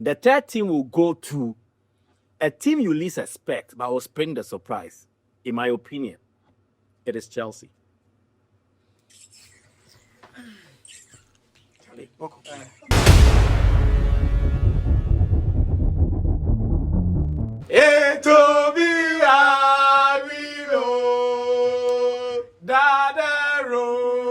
The third team will go to a team you least expect, but will spring the surprise. In my opinion, it is Chelsea. To be Arino, Dada Road,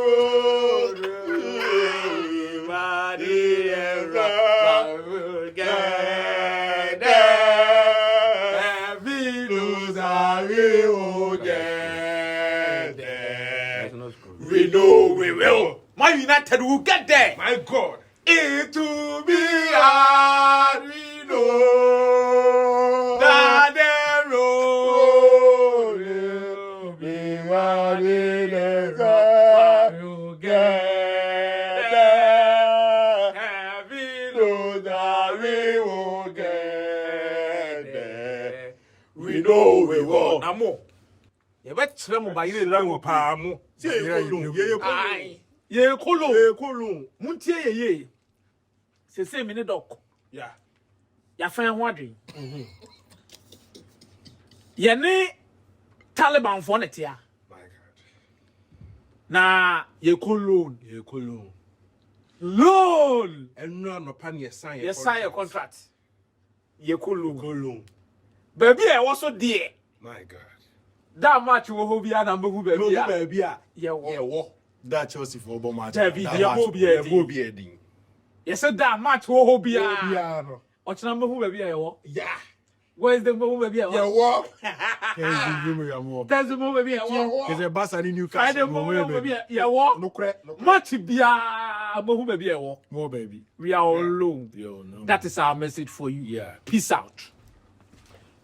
we know we will. Man United will get there. My God. It will be Arino. That road will be what it is. We'll get there. Heavy load that we will get there. We know we will. Namo. You bet Tremo by you run with Palmo. Ye kolo. Muntie ye. Se minute doc. Yeah. Ya fan wadri. Ye ne Taliban for net ya. My God. Na ye kolo. Loan. And no pan ye sign. Ye sign a contract. Ye kolo. Baby, I was so dear. My God. That match will be a number who baby. Yeah, that Chelsea football match. Will be a ding. Yes, that match will be a. What's number who baby? Yeah. Where's the movie? Yeah, walk. There's the movie. Because a bus and new car. Yeah, walk. No crack. Much be a baby. More baby. We are all alone. That is our message for you. Yeah. Peace out.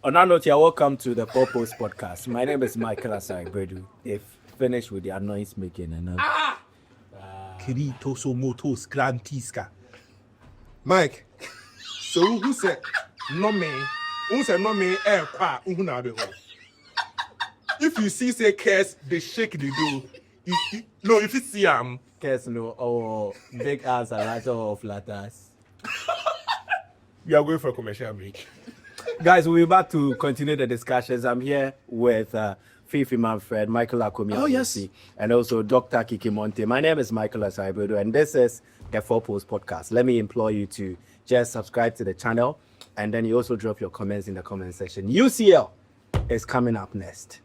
On that note, you're welcome to the Purpose Podcast. My name is Michael Asai-Bredu. If finished with the noise making and Kirito so motos grantiska. Mike, so who said no me? Who said no me? Qua unabe ho. If you see say curse, they shake the do. No, if you see curse no or big ass and right of flat ass. We are going for a commercial break. Guys, we're about to continue the discussions. I'm here with Fifi Manfred, Michael Akomi, yes, and also Dr. Kiki Monte. My name is Michael Asai-Bredu, and this is the 4Post Podcast. Let me implore you to just subscribe to the channel, and then you also drop your comments in the comment section. UCL is coming up next.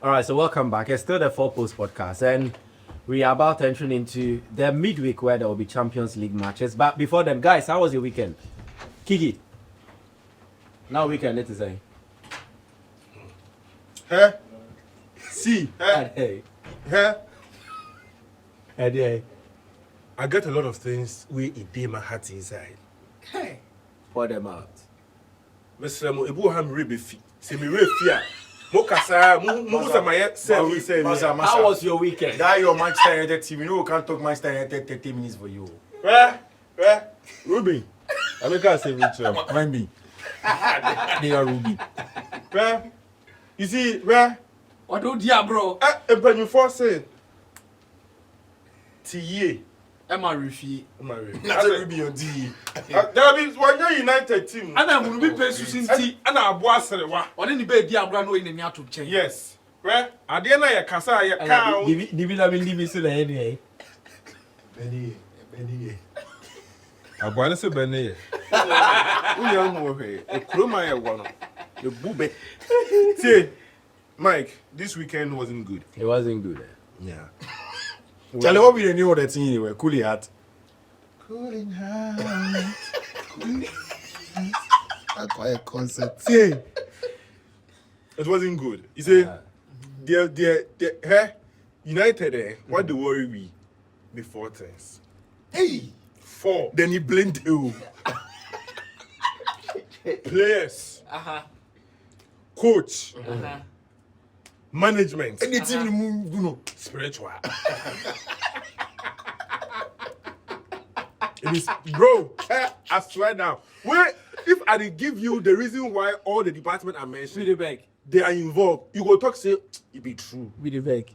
All right, so welcome back. It's still the 4Post Podcast, and we are about entering into the midweek where there will be Champions League matches. But before them, guys, how was your weekend? Kiki. Now weekend, let's say. Hey. See. Hey. Hey. Hey. I got a lot of things we in my heart inside. Hey. Pour them out. Mr. Mo, Ebu ham rebefi. Se mi refia. How was your weekend? That your Manchester United team. You know we can't talk Manchester United 30 minutes for you. Where? Ruby. I make us say which one. Mind me. They are Ruby. Where? You see, where? What do you bro? When you first said T.E. Emma Rufi. That's Ruby on D. There is one United team. And I will be paying tea. And I was saying, what? Or any baby I brand in the near to change. Yes. Where? At the end of your casa, your cow. Divina will leave me so anyway. Benny. I want to say Benny. We young boy. A croma one. The booby. See, Mike, this weekend wasn't good. It wasn't good. Yeah. Charlie, what we knew what that thing anyway? Cooling heart. Cooling heart. That's quite a concept. See, it wasn't good. You see, United, what the worry we before things. Hey! 4. Then he blamed you. Players. Coach. Management. Any team move, you know. Spiritual. It is, bro. I swear now. Wait, if I did give you the reason why all the department I mentioned, they are involved, you go talk say it be true. With the bag.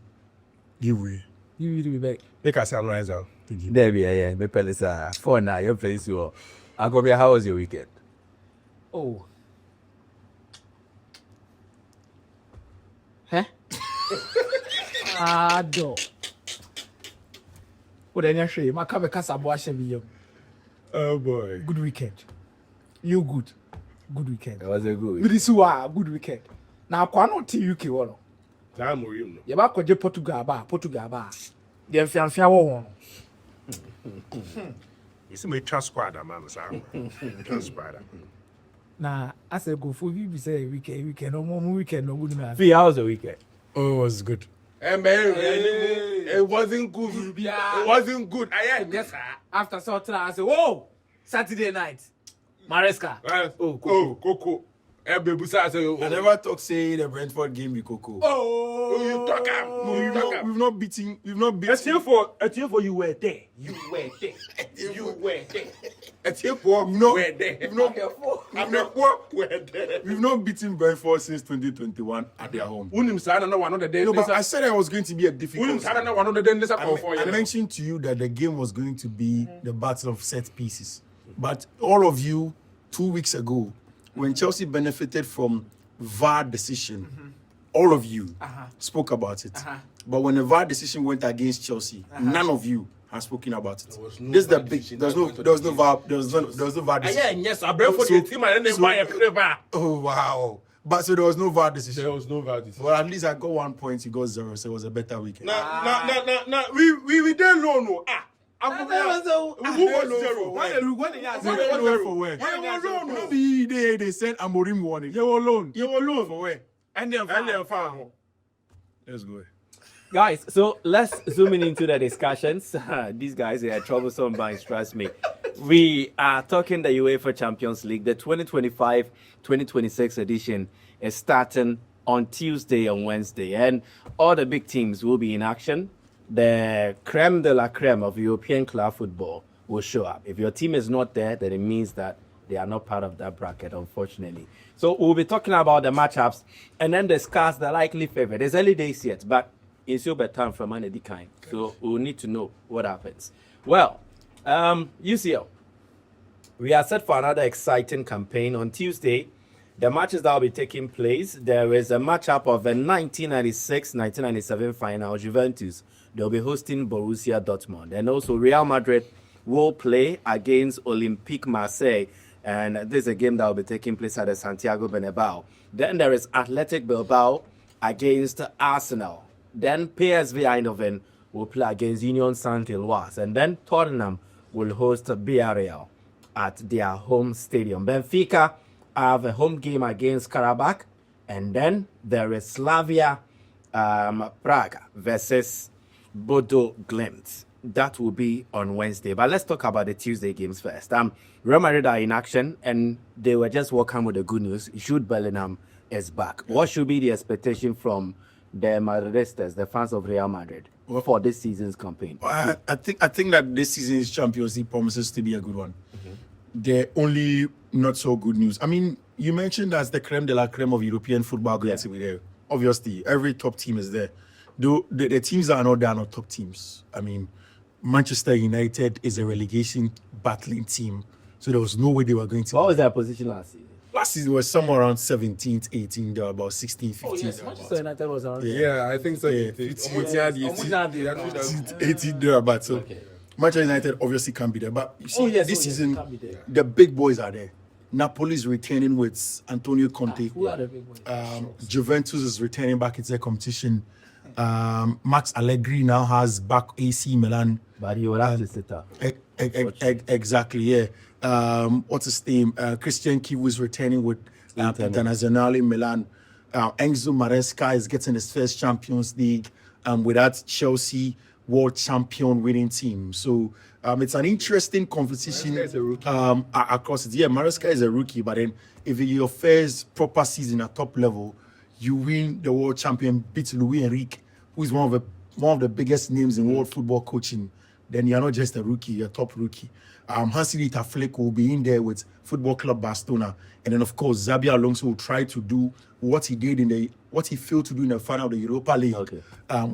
Give way. You will be back. Make a sunrise out. There we are, yeah. Me pelisa. For now, your place you. Agobia, how was your weekend? Oh. Huh? Do. What any shame? I come because I'm watching you. Oh boy. Good weekend. You good. Good weekend. It was a good. This is good weekend. Now, Quano to UK one. Time or you. You back with Portugal bar. The fiancé one. You see me trust squad, man. Trust squad. Nah, I said go for you. Say weekend, no more weekend, no good man. How was the weekend? Oh, it was good. It wasn't good. It wasn't good. Yes, after sorting, I said, whoa, Saturday night, Maresca. Coco. I never talk say the Brentford game with Coco. Oh, you talk am. No, we've not beaten. It's here for you were there. You were there. It's here for were there. We've not beaten Brentford since 2021 at their home. No, but I said it was going to be a difficult. I I mentioned to you that the game was going to be the battle of set pieces. But all of you, 2 weeks ago, when Chelsea benefited from VAR decision, all of you spoke about it. But when the VAR decision went against Chelsea, none of you have spoken about it. This is the big. There was no VAR decision. Yes, I bring for the team and then buy a clever. Oh wow! But so there was no VAR decision. There was no VAR decision. Well, at least I got 1 point. You got 0, so it was a better weekend. Nah. We didn't know. Who was zero? They sent Amorim warning. You were alone. For where? And then found. Let's go. Guys, so let's zoom into the discussions. These guys are troublesome bunch, trust me. We are talking the UEFA Champions League. The 2025-2026 edition is starting on Tuesday and Wednesday, and all the big teams will be in action. The creme de la creme of European club football will show up. If your team is not there, then it means that they are not part of that bracket, unfortunately. So we'll be talking about the matchups and then discuss the likely favorite. It's early days yet, but it's still better time for Manedy kind. So we'll need to know what happens. Well, UCL, we are set for another exciting campaign on Tuesday. The matches that will be taking place, there is a matchup of the 1996-1997 final, Juventus. They'll be hosting Borussia Dortmund. And also Real Madrid will play against Olympique Marseille. And this is a game that will be taking place at the Santiago Bernabeu. Then there is Athletic Bilbao against Arsenal. Then PSV Eindhoven will play against Union Saint-Gilloise. And then Tottenham will host Villarreal at their home stadium. Benfica have a home game against Karabag. And then there is Slavia Prague versus Bodo Glimt. That will be on Wednesday. But let's talk about the Tuesday games first. Real Madrid are in action, and they were just welcome with the good news. Jude Bellingham is back. What should be the expectation from the Madridistas, the fans of Real Madrid, for this season's campaign? I think that this season's Champions League promises to be a good one. The only not so good news. I mean, you mentioned that's the creme de la creme of European football going to be there. Obviously, every top team is there. Though the teams that are not there are not top teams. I mean, Manchester United is a relegation battling team, so there was no way they were going to. What was their position last season? Last season was somewhere around 17th, 18th, they were about 16th, 15th. Oh, yes, Manchester United was around. Yeah, I think so. 18th, thereabouts. So Manchester United obviously can't be there. But you see, this season, the big boys are there. Napoli is returning with Antonio Conte. Who are the big boys? Juventus is returning back into the competition. Max Allegri now has back AC Milan. But he will have to sit up. Exactly, yeah. What's his name? Christian Kivu is returning with Internazionale Milan. Enzo Maresca is getting his first Champions League with that Chelsea world champion winning team. So it's an interesting competition across it. Yeah, Maresca is a rookie, but then if it's your first proper season at top level, you win the world champion, beat Luis Enrique, who is one of the biggest names in world football coaching. then you're not just a rookie, you're a top rookie. Hansi Flick will be in there with Football Club Barcelona. And then, of course, Xabi Alonso will try to do what he failed to do in the final of the Europa League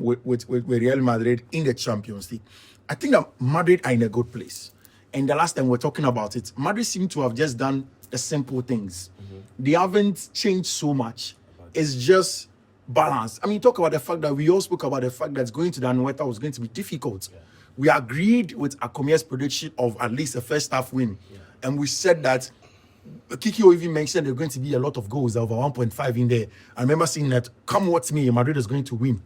with Real Madrid in the Champions League. I think that Madrid are in a good place. And the last time we're talking about it, Madrid seem to have just done the simple things. They haven't changed so much. It's just balance. I mean, talk about the fact that we all spoke about the fact that going to the Anoeta was going to be difficult. Yeah. We agreed with Akomia's prediction of at least a first half win. Yeah. And we said that Kikio even mentioned there's going to be a lot of goals, over 1.5 in there. I remember saying that, come what's me, Madrid is going to win.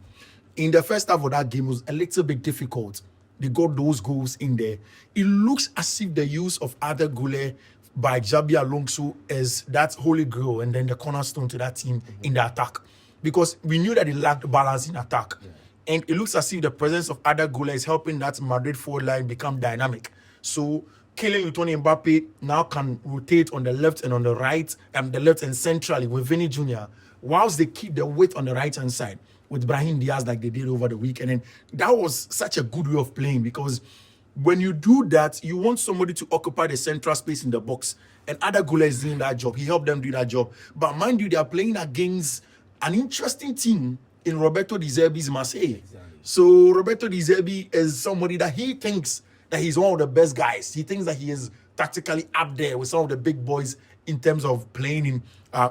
In the first half of that game, it was a little bit difficult. They got those goals in there. It looks as if the use of Arda Güler by Xabi Alonso is that holy grail and then the cornerstone to that team in the attack. Because we knew that they lacked balance in attack. Yeah. And it looks as if the presence of Arda Güler is helping that Madrid forward line become dynamic. So Kylian Mbappe now can rotate on the left and on the right, and the left and centrally with Vinny Jr., whilst they keep the weight on the right-hand side with Brahim Diaz like they did over the weekend. And that was such a good way of playing, because when you do that, you want somebody to occupy the central space in the box. And Arda Güler is doing that job. He helped them do that job. But mind you, they are playing against an interesting team in Roberto De Zerbi's Marseille. Exactly. So Roberto De Zerbi is somebody that he thinks that he's one of the best guys. He thinks that he is tactically up there with some of the big boys in terms of playing in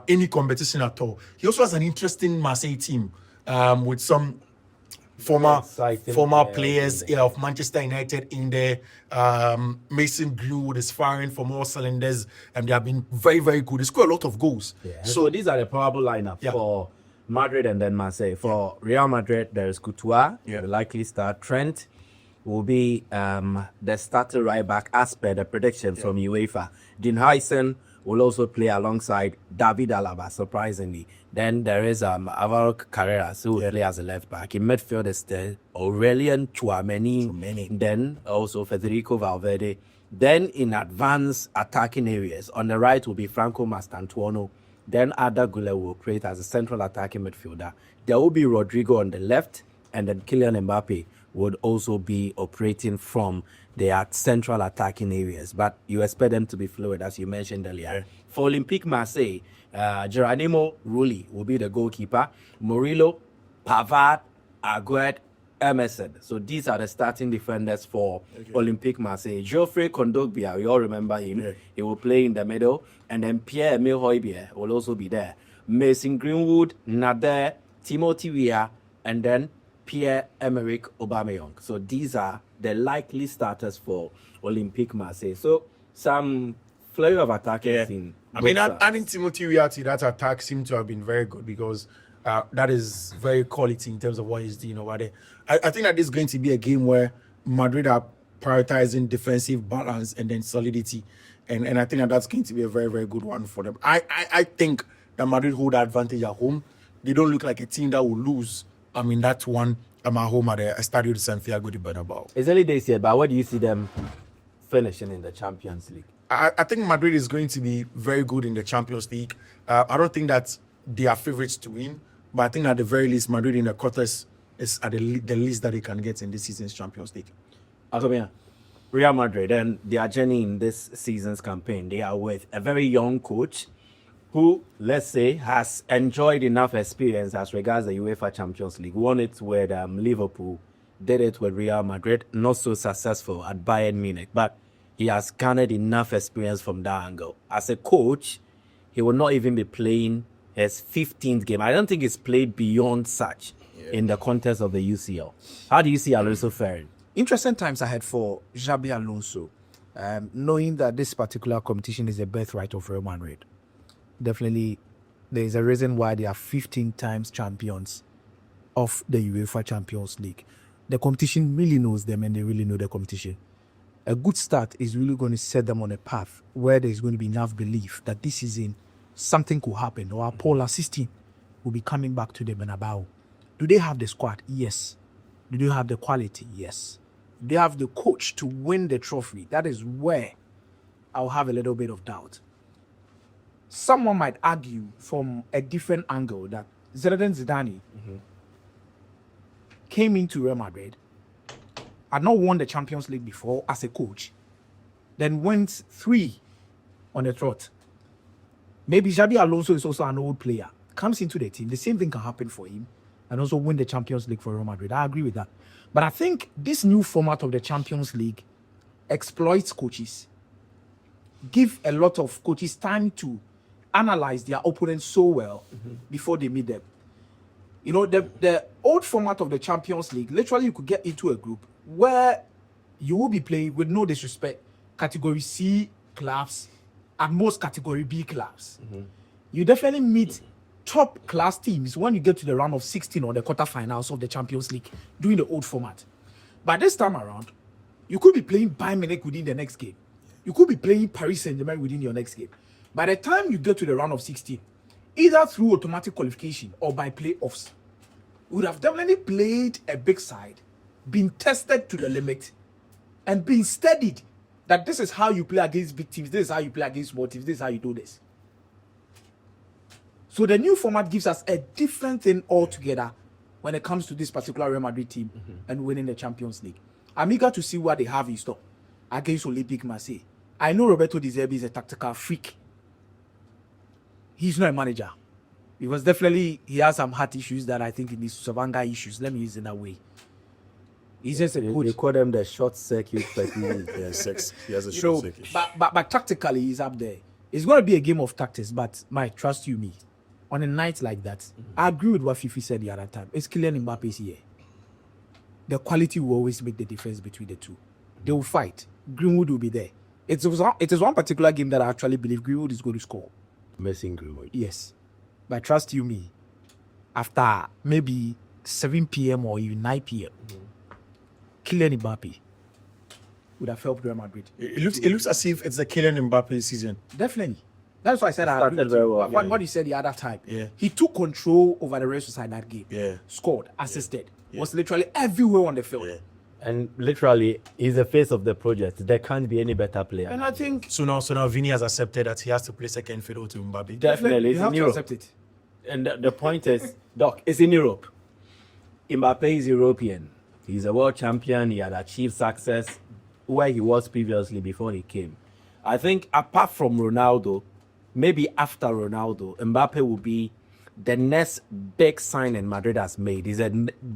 any competition at all. He also has an interesting Marseille team with some former players of Manchester United in there. Mason Greenwood is firing from all cylinders, and they have been very, very good. They score a lot of goals. Yeah. So these are the probable lineup for Madrid and then Marseille. For Real Madrid, there is Courtois, the likely start. Trent will be the starter right back as per the prediction from UEFA. Dean Huysen will also play alongside David Alaba, surprisingly. Then there is Alvaro Carreras, who will play as a left back. In midfield is the Aurelien Tchouameni, then also Federico Valverde. Then in advanced attacking areas, on the right will be Franco Mastantuono. Then Arda Güler will create as a central attacking midfielder. There will be Rodrigo on the left, and then Kylian Mbappe would also be operating from their central attacking areas. But you expect them to be fluid, as you mentioned earlier. For Olympique Marseille, Geronimo Rulli will be the goalkeeper. Murillo, Pavard, Aguerd, Emerson. So these are the starting defenders for Olympique Marseille. Geoffrey Kondogbia, we all remember him. Yeah. He will play in the middle. And then Pierre-Emile Højbjerg will also be there. Mason Greenwood, Nader, Timothy Weah, and then Pierre-Emerick Aubameyang. So these are the likely starters for Olympique Marseille. So some flurry of attackers in. I mean, adding Timothy Weah to that attack seemed to have been very good, because that is very quality in terms of what he's doing over there. I think that this is going to be a game where Madrid are prioritizing defensive balance and then solidity. And I think that that's going to be a very, very good one for them. I think that Madrid hold that advantage at home. They don't look like a team that will lose. I mean, that's one at home at the Estadio de Santiago de Bernabeu. It's early days yet, but where do you see them finishing in the Champions League? I think Madrid is going to be very good in the Champions League. I don't think that they are favorites to win, but I think at the very least, Madrid in the quarters is at the least that they can get in this season's Champions League. Akomia, Real Madrid and their journey in this season's campaign, they are with a very young coach who, let's say, has enjoyed enough experience as regards the UEFA Champions League. Won it with Liverpool, did it with Real Madrid, not so successful at Bayern Munich, but he has garnered enough experience from that angle. As a coach, he will not even be playing his 15th game. I don't think he's played beyond such in the context of the UCL. How do you see Alonso faring? Interesting times ahead for Xabi Alonso, knowing that this particular competition is a birthright of Real Madrid. Definitely, there is a reason why they are 15 times champions of the UEFA Champions League. The competition really knows them, and they really know the competition. A good start is really going to set them on a path where there's going to be enough belief that this season something could happen, or Paul assisting will be coming back to the Bernabeu. Do they have the squad? Yes. Do they have the quality? Yes. Do they have the coach to win the trophy? That is where I'll have a little bit of doubt. Someone might argue from a different angle that Zinedine Zidane came into Real Madrid had not won the Champions League before as a coach, then went 3 on the trot. Maybe Xabi Alonso is also an old player, comes into the team. The same thing can happen for him and also win the Champions League for Real Madrid. I agree with that. But I think this new format of the Champions League exploits coaches, give a lot of coaches time to analyze their opponents so well before they meet them. You know, the old format of the Champions League, literally you could get into a group where you will be playing, with no disrespect, category C clubs, at most category B clubs. You definitely meet top class teams when you get to the round of 16 or the quarterfinals of the Champions League during the old format. But this time around, you could be playing Bayern Munich within the next game. You could be playing Paris Saint-Germain within your next game. By the time you get to the round of 16, either through automatic qualification or by playoffs, you would have definitely played a big side, been tested to the limit, and been studied that this is how you play against big teams, this is how you play against small teams, this is how you do this. So the new format gives us a different thing altogether when it comes to this particular Real Madrid team and winning the Champions League. I'm eager to see what they have in store against Olympique Marseille. I know Roberto De Zerbi is a tactical freak. He's not a manager. Because definitely he has some heart issues that I think he needs to solve, anger issues. Let me use it that way. He's just a coach. They call them the short circuit technique. He has a short circuit. But tactically, he's up there. It's going to be a game of tactics, but Mike, trust you me, on a night like that, I agree with what Fifi said the other time. It's Kylian Mbappe's here. The quality will always make the difference between the two. They will fight. Greenwood will be there. It is one particular game that I actually believe Greenwood is going to score. Missing Greenwood. Yes. But trust you me, after maybe 7 p.m. or even 9 p.m., Kylian Mbappe would have helped Real Madrid. It looks as if it's the Kylian Mbappe season. Definitely. That's why I said I Started very well. what you said the other time. Yeah. He took control over the rest of that game. Yeah. Scored, assisted. Was literally everywhere on the field. Yeah. And literally, he's the face of the project. There can't be any better player. And I think So now Vini has accepted that he has to play second fiddle to Mbappe. Definitely, you it's have in to Europe. accept it. And the point is, Doc, it's in Europe. Mbappe is European. He's a world champion. He had achieved success where he was previously before he came. I think apart from Ronaldo, maybe after Ronaldo, Mbappe will be the next big signing Madrid has made. He's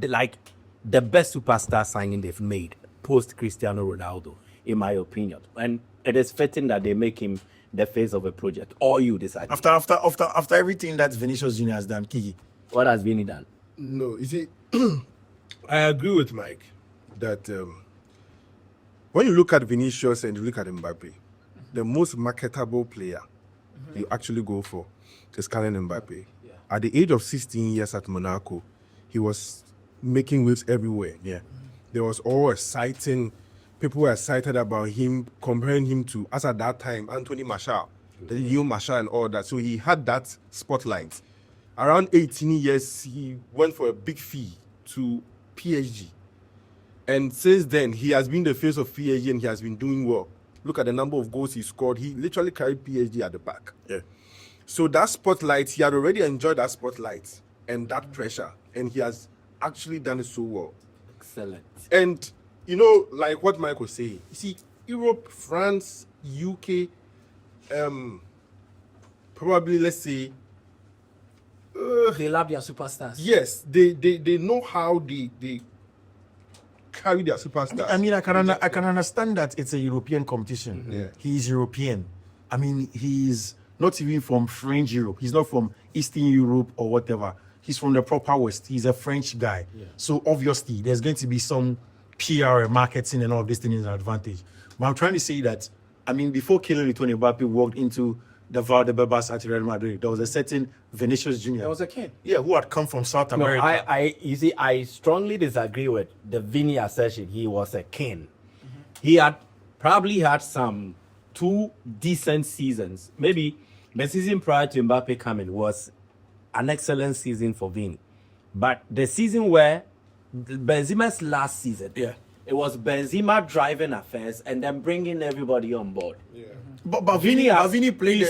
like the best superstar signing they've made post Cristiano Ronaldo, in my opinion. And it is fitting that they make him the face of a project. Or you decide. After everything that Vinicius Jr. has done, Kiki. What has Vinny done? No, you see, I agree with Mike that when you look at Vinicius and you look at Mbappe, the most marketable player you actually go for is Kylian Mbappe. Yeah. At the age of 16 years at Monaco, he was making waves everywhere. Yeah. There was all exciting. People were excited about him, comparing him to, as at that time, Anthony Martial, the new Martial and all that. So he had that spotlight. Around 18 years, he went for a big fee to PSG. And since then, he has been the face of PSG and he has been doing well. Look at the number of goals he scored. He literally carried PSG at the back. Yeah. So that spotlight, he had already enjoyed that spotlight and that pressure. And he has actually done it so well. Excellent. And, you know, like what Mike was saying, you see, Europe, France, UK, probably, let's say, They love their superstars. yes, they know how they carry their superstars. I mean, I can understand that it's a European competition. Yeah. He's European. I mean, he's not even from fringe Europe. He's not from Eastern Europe or whatever. He's from the proper West. He's a French guy. Yeah. So obviously, there's going to be some PR and marketing and all of these things is an advantage. But I'm trying to say that, I mean, before Kylian Mbappe walked into the Valdebebas at Real Madrid, there was a certain Vinicius Jr. There was a kid. Yeah, who had come from South No, America. you see, I strongly disagree with the Vinny assertion. He was a king. He had probably had some 2 decent seasons. Maybe the season prior to Mbappe coming was an excellent season for Vinny. But the season where Benzema's last season, it was Benzema driving affairs and then bringing everybody on board. Yeah. But Vinny played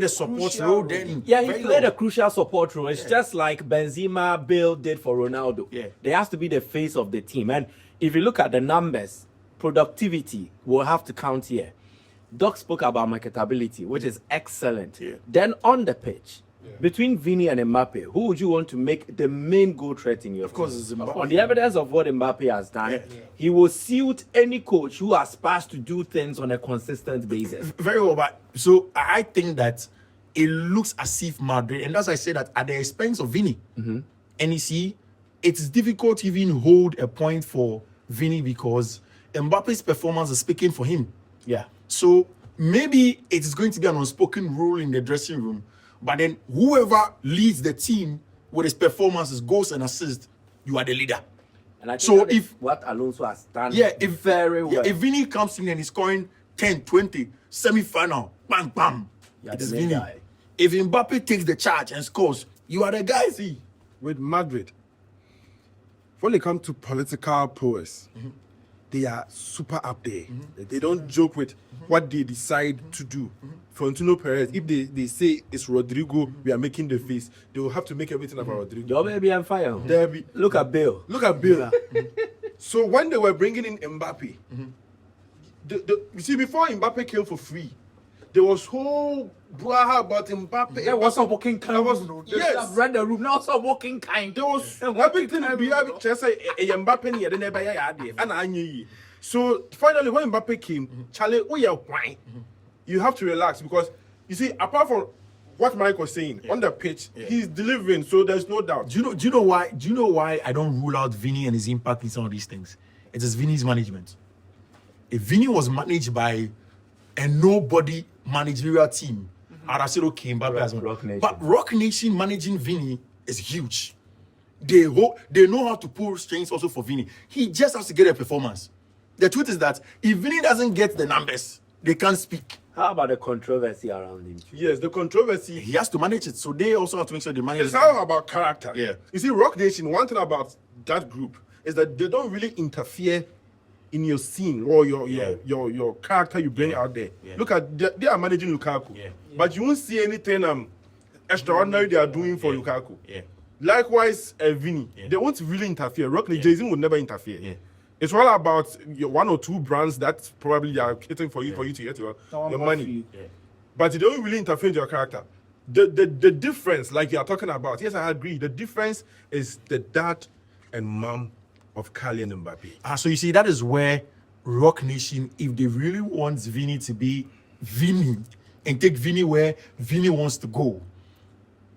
a support role then. Yeah, he very played well. a crucial support role. It's just like Benzema, Bale did for Ronaldo. Yeah. There has to be the face of the team. And if you look at the numbers, productivity will have to count here. Doc spoke about marketability, which is excellent. Yeah. Then on the pitch, between Vini and Mbappe, who would you want to make the main goal threat in your Of course, team? it's Mbappe. On the evidence of what Mbappe has done, he will suit any coach who aspires to do things on a consistent basis. Very well, but so I think that it looks as if Madrid, and as I say that at the expense of Vini, and you see, it's difficult to even hold a point for Vini because Mbappe's performance is speaking for him. Yeah. So maybe it's going to be an unspoken rule in the dressing room, but then whoever leads the team with his performances, goals and assists, you are the leader. And I think So that is if- what Alonso has done If very well. if Vini comes in and is scoring 10, 20, semi-final, bam, bam, Yeah, it is the main Vini. guy. If Mbappe takes the charge and scores, you are the guy. See, With Madrid, when it comes to political prowess, they are super up there. They don't joke with what they decide to do. Florentino Perez, if they say it's Rodrigo, we are making the face, they will have to make everything about Rodrigo. Your baby on fire. Derby. Look at Bill. Look at Bill. So when they were bringing in Mbappe, you see, before Mbappe came for free, there was whole blah about Mbappe. There was a walking kind. Yes. I've read the room. Now some walking kind. There was everything we have just say Mbappe near the never and I. So finally, when Mbappe came, Charlie, why? You have to relax because you see, apart from what Mike was saying on the pitch, he's delivering, so there's no doubt. do you know why I don't rule out Vini and his impact in some of these things? It is Vini's management. If Vini was managed by a nobody managerial team, I'd have said okay, Mbappe has Rock Nation. But Rock Nation managing Vini is huge. They know how to pull strings also for Vini. He just has to get a performance. The truth is that if Vini doesn't get the numbers, they can't speak. How about the controversy around him? Yes, the controversy. He has to manage it. So they also have to make sure they manage It's it. all about character. Yeah. You see, Rock Nation, one thing about that group is that they don't really interfere in your scene or your character you bring out there. Yeah. Look at they are managing Lukaku. Yeah. But you won't see anything extraordinary they are doing for Lukaku. Yeah. Likewise, Vini. Yeah. They won't really interfere. Rock Nation, Jay-Z would never interfere. Yeah. It's all about your one or two brands that probably are catering for you to get your money. Yeah. But they don't really interfere in your character. The difference, like you are talking about, yes, I agree. The difference is the dad and mom of Kylian Mbappe. So you see, that is where Rock Nation, if they really want Vini to be Vini and take Vini where Vini wants to go,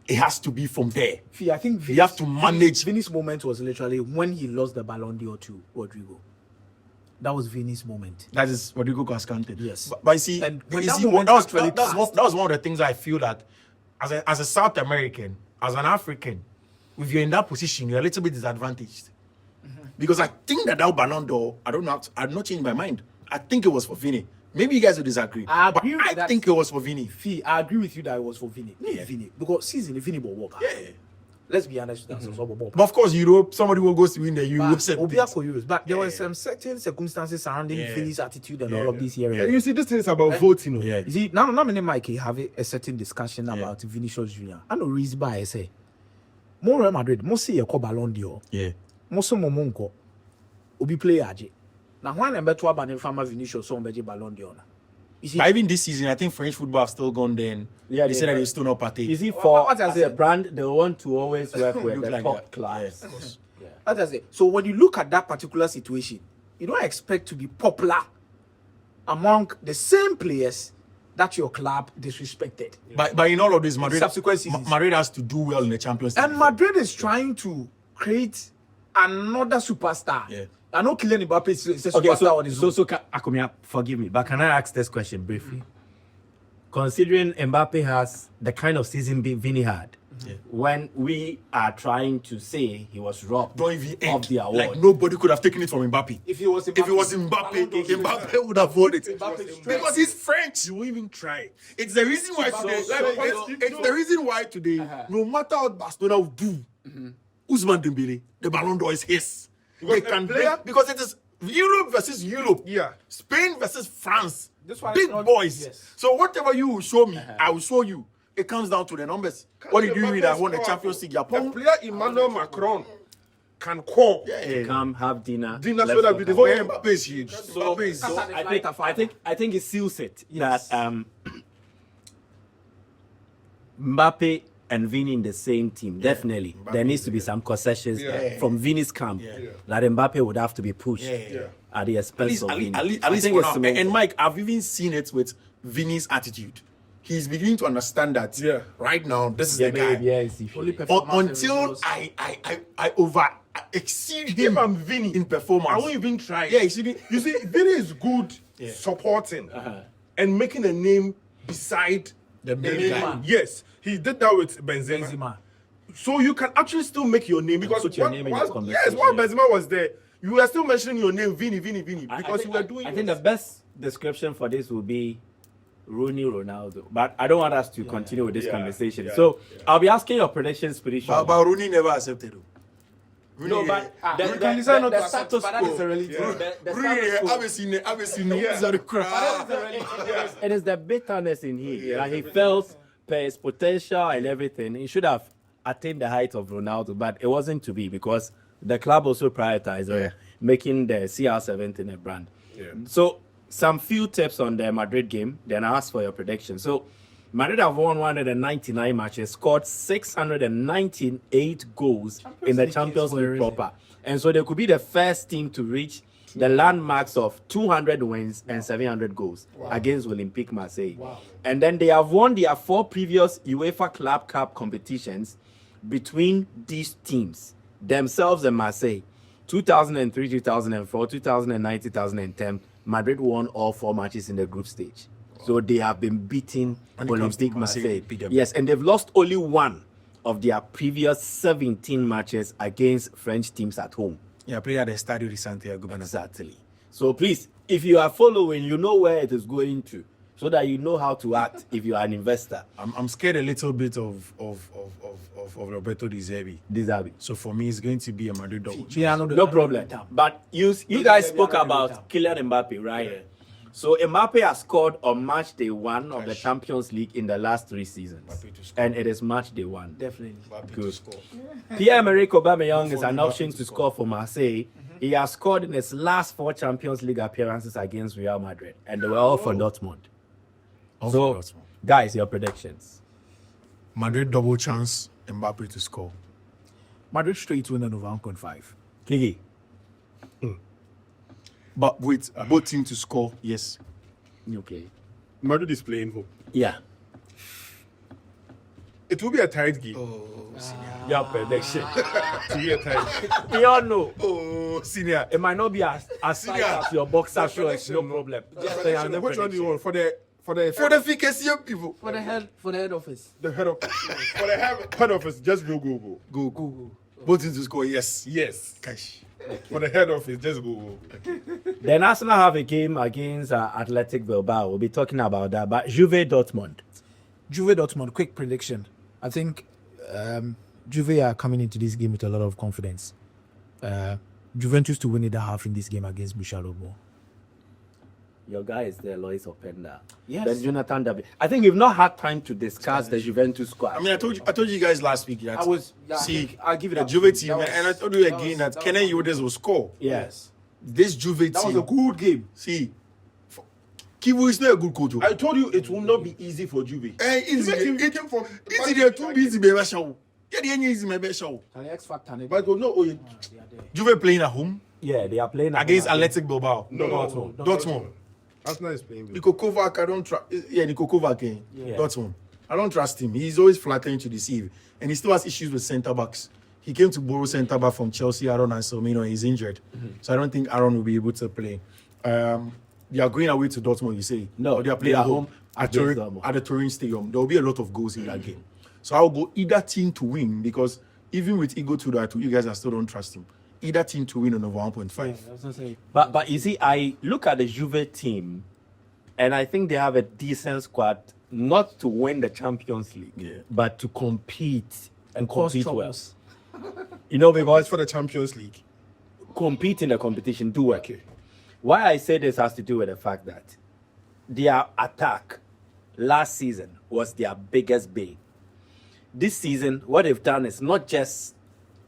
it has to be from there. I think You have to manage. Vini's moment was literally when he lost the Ballon d'Or to Rodrigo. That was Vini's moment. That is Rodrigo Cascante. Yes. But you see, And when you that see, moment that was actually that was one of the things I feel that as a South American, as an African, if you're in that position, you're a little bit disadvantaged. Because I think that Ballon d'Or, I don't know, I'm not changing my mind. I think it was for Vini. Maybe you guys will disagree. I agree but with I that. think it was for Vini. I agree with you that it was for Vini. Yeah. Vini. Because season Vini will work. Yeah. Let's be honest with ourselves. But of course, Europe, somebody will go to win the Euro. But there were some certain circumstances surrounding Vini's attitude and all of these here. And you see, this thing is about voting. Yeah. You see, now many Mike have a certain discussion about Vinicius Junior. I know reason by I say, more Real Madrid, more see a Ballon d'Or, Yeah. more some monko, obi play aje. Now when I'm better about farmer Vinicius, so beji Ballon d'Or. You see, But even this season, I think French football have still gone there. And Yeah, they they said that have. they still not partake. You see, for What I as a said. brand, they want to always work with Look the like top that. class. Yes. That's just it. So when you look at that particular situation, you don't expect to be popular among the same players that your club disrespected. But in all of this, Madrid, Subsequent seasons. Madrid has to do well in the Champions League. And Madrid is trying to create another superstar. Yeah. I know Kylian Mbappe is a Okay, superstar on his own. Akumia, forgive me, but can I ask this question briefly? Considering Mbappe has the kind of season Vini had, when we are trying to say he was robbed Don't even of end. the award, Like nobody could have taken it from Mbappe. If it was If it was Mbappe, Mbappe would have won it. Because he's French. You won't even try. It's the reason why today. It's the reason why today, no matter what Barcelona will do, Ousmane Dembele, the Ballon d'Or is his. They a can player- because it is Europe versus Europe. Yeah. Spain versus France. That's why Big it's not- boys. yes. So whatever you will show me, I will show you. It comes down to the numbers. What did you read? I won the Champions League. The Japan. player Emmanuel Macron can call. Come have dinner. Dinner let's so that talk before about- Mbappe is huge. So, Mbappe is so so- I think it seals it Yes. that Mbappe and Vini in the same team. Definitely, there needs to be some concessions from Vini's camp that Mbappe would have to be pushed at the expense of Vini. At least I think for it's now. cemented. And Mike, I've even seen it with Vini's attitude. He's beginning to understand that right now, this is the guy. Only performance Until results. I over exceed him If I'm Vinny, in performance. I won't even try. Yeah, you see, You see, Vinny is good supporting and making a name beside the the main guy. guy. Yes, he did that with Benzema. Benzema. So you can actually still make your name because put your name in the while conversation. Benzema was there, you were still mentioning your name, Vinny, because you were doing. I think the best description for this will be Rooney Ronaldo. But I don't want us to continue with this conversation. So I'll be asking your predictions pretty short. But Rooney never accepted him. No, but Rooney decide not to status but that is a quo. reality. The Rooney, status quo. I've seen these are the crap. It is the bitterness in him. Like he felt per his potential and everything, he should have attained the height of Ronaldo, but it wasn't to be because the club also prioritized making the CR17 a brand. So some few tips on the Madrid game, then I ask for your prediction. So Madrid have won 199 matches, scored 698 goals in the Champions League proper. And so they could be the first team to reach the landmarks of 200 wins and 700 goals against Olympique Marseille. And then they have won their 4 previous UEFA Club Cup competitions between these teams, themselves and Marseille. 2003, 2004, 2009, 2010, Madrid won all 4 matches in the group stage. So they have been beating Olympique Marseille. Yes, and they've lost only 1 of their previous 17 matches against French teams at home. Yeah, played at the Stadio di Santiago. Exactly. So please, if you are following, you know where it is going to, so that you know how to act if you are an investor. I'm scared a little bit of Roberto Di Zerbi. Deserve. So for me, it's going to be a Madrid double. No problem. But you guys spoke about Kylian Mbappe, right? So Mbappe has scored on match day 1 of the Champions League in the last 3 seasons, and it is match day 1. Definitely. Good. Pierre-Emerick Aubameyang is an option to score for Marseille. He has scored in his last 4 Champions League appearances against Real Madrid, and they were all for Dortmund. So, guys, your predictions. Madrid double chance, Mbappe to score. Madrid straight winner over 1.5. Kiki. But with both teams to score, yes. Okay. Madrid is playing home. Yeah. It will be a tight game. Your prediction. To be a tight game. We all know. Oh, senior. It might not be as tight as your boxer shorts, no problem. Just say I'm Which one do you want for the For the efficacy of people. For the head office. the head of for the head office? Just go. Go. Both teams to score, yes. Yes. Cash. For the head office, just go. Then Arsenal have a game against Athletic Bilbao. We'll be talking about that. But Juve Dortmund. Juve Dortmund, quick prediction. I think Juve are coming into this game with a lot of confidence. Juventus to win it half in this game against Bouchalobo. Your guy is there, Lois Openda. Yes. Then Jonathan David. I think we've not had time to discuss the Juventus squad. I mean, I told you guys last week that I'll give it the up. Juve team, and I told you again that Kenan Yildiz will score. Yes. This Juve That was team, a good game. see, Kivu is not a good coach. I told you it will not be easy for Juve. Easy But there too busy, baby. Show. Yeah, the end is my best show. The X Factor. no, Juve playing at home Yeah, they are playing against Athletic Bilbao. no. Dortmund. Arsenal is playing. Nico Kovac, I don't trust. Yeah, Nico Kovac, Yeah. Dortmund. I don't trust him. He's always flattering to deceive, and he still has issues with centre backs. He came to borrow centre back from Chelsea, Aaron, and so he's injured. So I don't think Aaron will be able to play. They are going away to Dortmund, you say? No, Or they are playing they are at home at against Dortmund. the Turin Stadium. There will be a lot of goals in that game. So I'll go either team to win, because even with Igor Tudor, you guys still don't trust him. Either team to win on over 1.5. But you see, I look at the Juve team, and I think they have a decent squad, not to win the Champions League, but to compete and compete well. You know, It's because for the Champions League. compete in the competition, do well. Why I say this has to do with the fact that their attack last season was their biggest bane. This season, what they've done is not just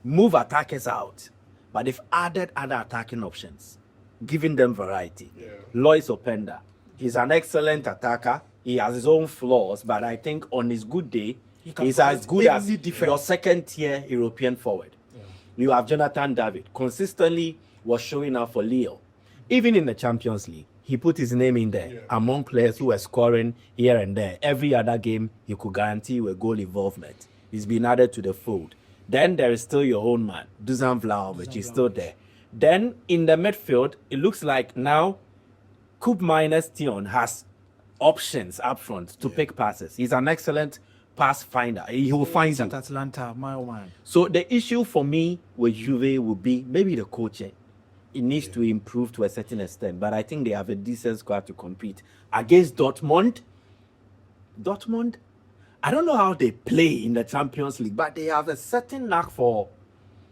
move attackers out, but they've added other attacking options, giving them variety. Lois Openda, he's an excellent attacker. He has his own flaws, but I think on his good day, he's as good as your second-tier European forward. You have Jonathan David, consistently was showing up for Lille. Even in the Champions League, he put his name in there among players who were scoring here and there. Every other game, he could guarantee you a goal involvement. He's been added to the fold. Then there is still your own man, Dusan Vlahovic, is still there. Then in the midfield, it looks like now Coupe minus Tion has options up front to pick passes. He's an excellent pass finder. He will find them. Atalanta, my man. So the issue for me with Juve would be maybe the coaching. It needs to improve to a certain extent, but I think they have a decent squad to compete against Dortmund. Dortmund, I don't know how they play in the Champions League, but they have a certain knack for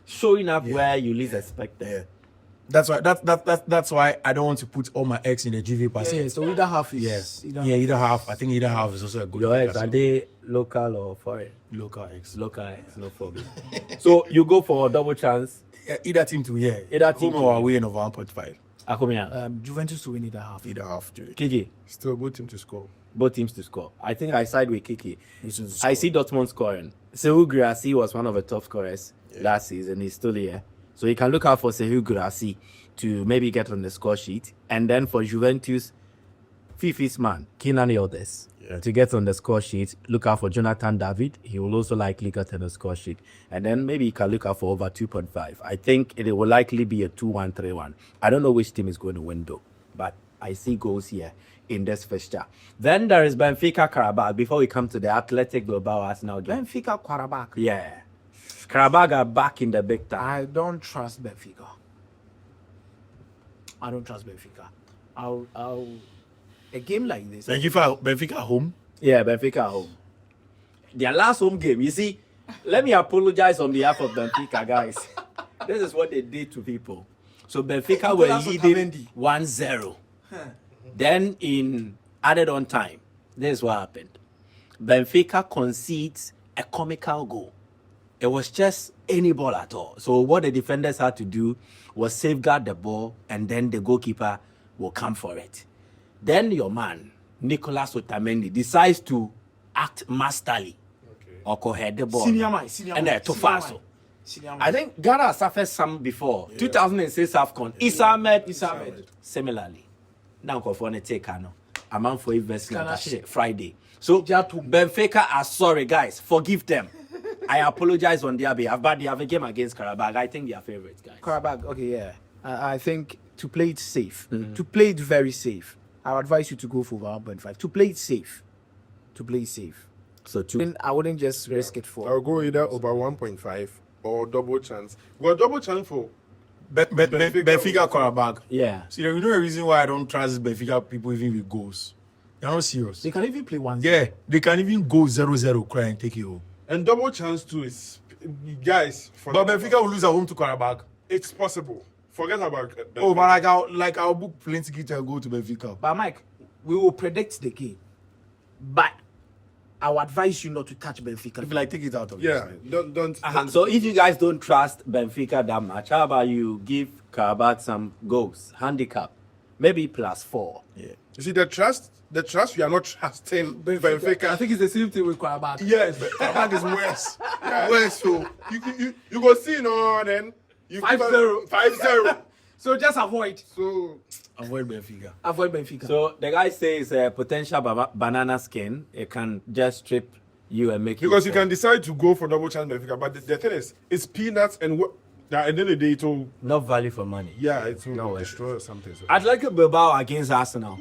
showing up where you least expect them. That's why I don't want to put all my eggs in the GV basket. Yeah, so either half is Either half. I think either half is also a good. Your eggs, are they local or foreign? Local eggs. Local eggs, no problem. So you go for a double chance. Either team to Either team home or away in over 1.5. Akomia. Juventus to win either half. Either half. Kiki. Still both teams to score. Both teams to score. I think I side with Kiki. I see Dortmund scoring. Sehu Guirassy was one of the top scorers last season. He's still here. So you can look out for Sehu Guirassy to maybe get on the score sheet. And then for Juventus, Fifi's man, Kenan Yildiz, to get on the score sheet. Look out for Jonathan David. He will also likely get on the score sheet. And then maybe you can look out for over 2.5. I think it will likely be a 2-1, 3-1. I don't know which team is going to win though. But I see goals here in this fixture. Then there is Benfica Karabag. Before we come to the Athletic Bilbao Arsenal game. Benfica Karabag. Yeah. Karabag are back in the big time. I don't trust Benfica. I don't trust Benfica. I'll a game like this. Benfica home. Yeah, Benfica home. Their last home game. You see, let me apologize on behalf of Benfica, guys. This is what they did to people. So Benfica were leading 1-0. Then in added on time, this is what happened. Benfica concedes a comical goal. It was just any ball at all. So what the defenders had to do was safeguard the ball, and then the goalkeeper will come for it. Then your man, Nicolas Otamendi, decides to act masterly or co-head the ball. And they're too fast. I think Ghana has suffered some before. 2006 AFCON. Issa Ahmed. Similarly. Now, for take a man for investment Friday. So, Benfica are sorry, guys. Forgive them. I apologize on their behalf, but they have a game against Karabag. I think they are favorites, guys. Karabag, okay, yeah. I think to play it safe, to play it very safe, I would advise you to go for 1.5. To play it safe. So, I wouldn't just risk it for. I'll go either over 1.5 or double chance. Well, double chance for Benfica Karabag. yeah. See, you know the reason why I don't trust Benfica people even with goals. They're not serious. They can even play 1-0. Yeah, they can even go 0-0 cry and take it home. And double chance too is, guys. But Benfica will lose at home to Karabag. It's possible. Forget about. Oh, but I'll book plane ticket and go to Benfica. But Mike, we will predict the game. But I would advise you not to touch Benfica. If you like, take it out of Yeah, this. don't. So if you guys don't trust Benfica that much, how about you give Karabag some goals, handicap, maybe +4. Yeah. You see the trust we are not trusting Benfica. I think it's the same thing with Karabag. Yes, but Karabag is worse. Worse. So you go see no then. 5-0. 5-0. So just avoid. So Avoid Benfica. Avoid Benfica. So the guy says potential banana skin. It can just strip you and make because you can decide to go for double chance Benfica, but the thing is, it's peanuts and what. At the end of the day, it will. not value for money. Yeah, it will destroy something. So. Athletic Bilbao against Arsenal.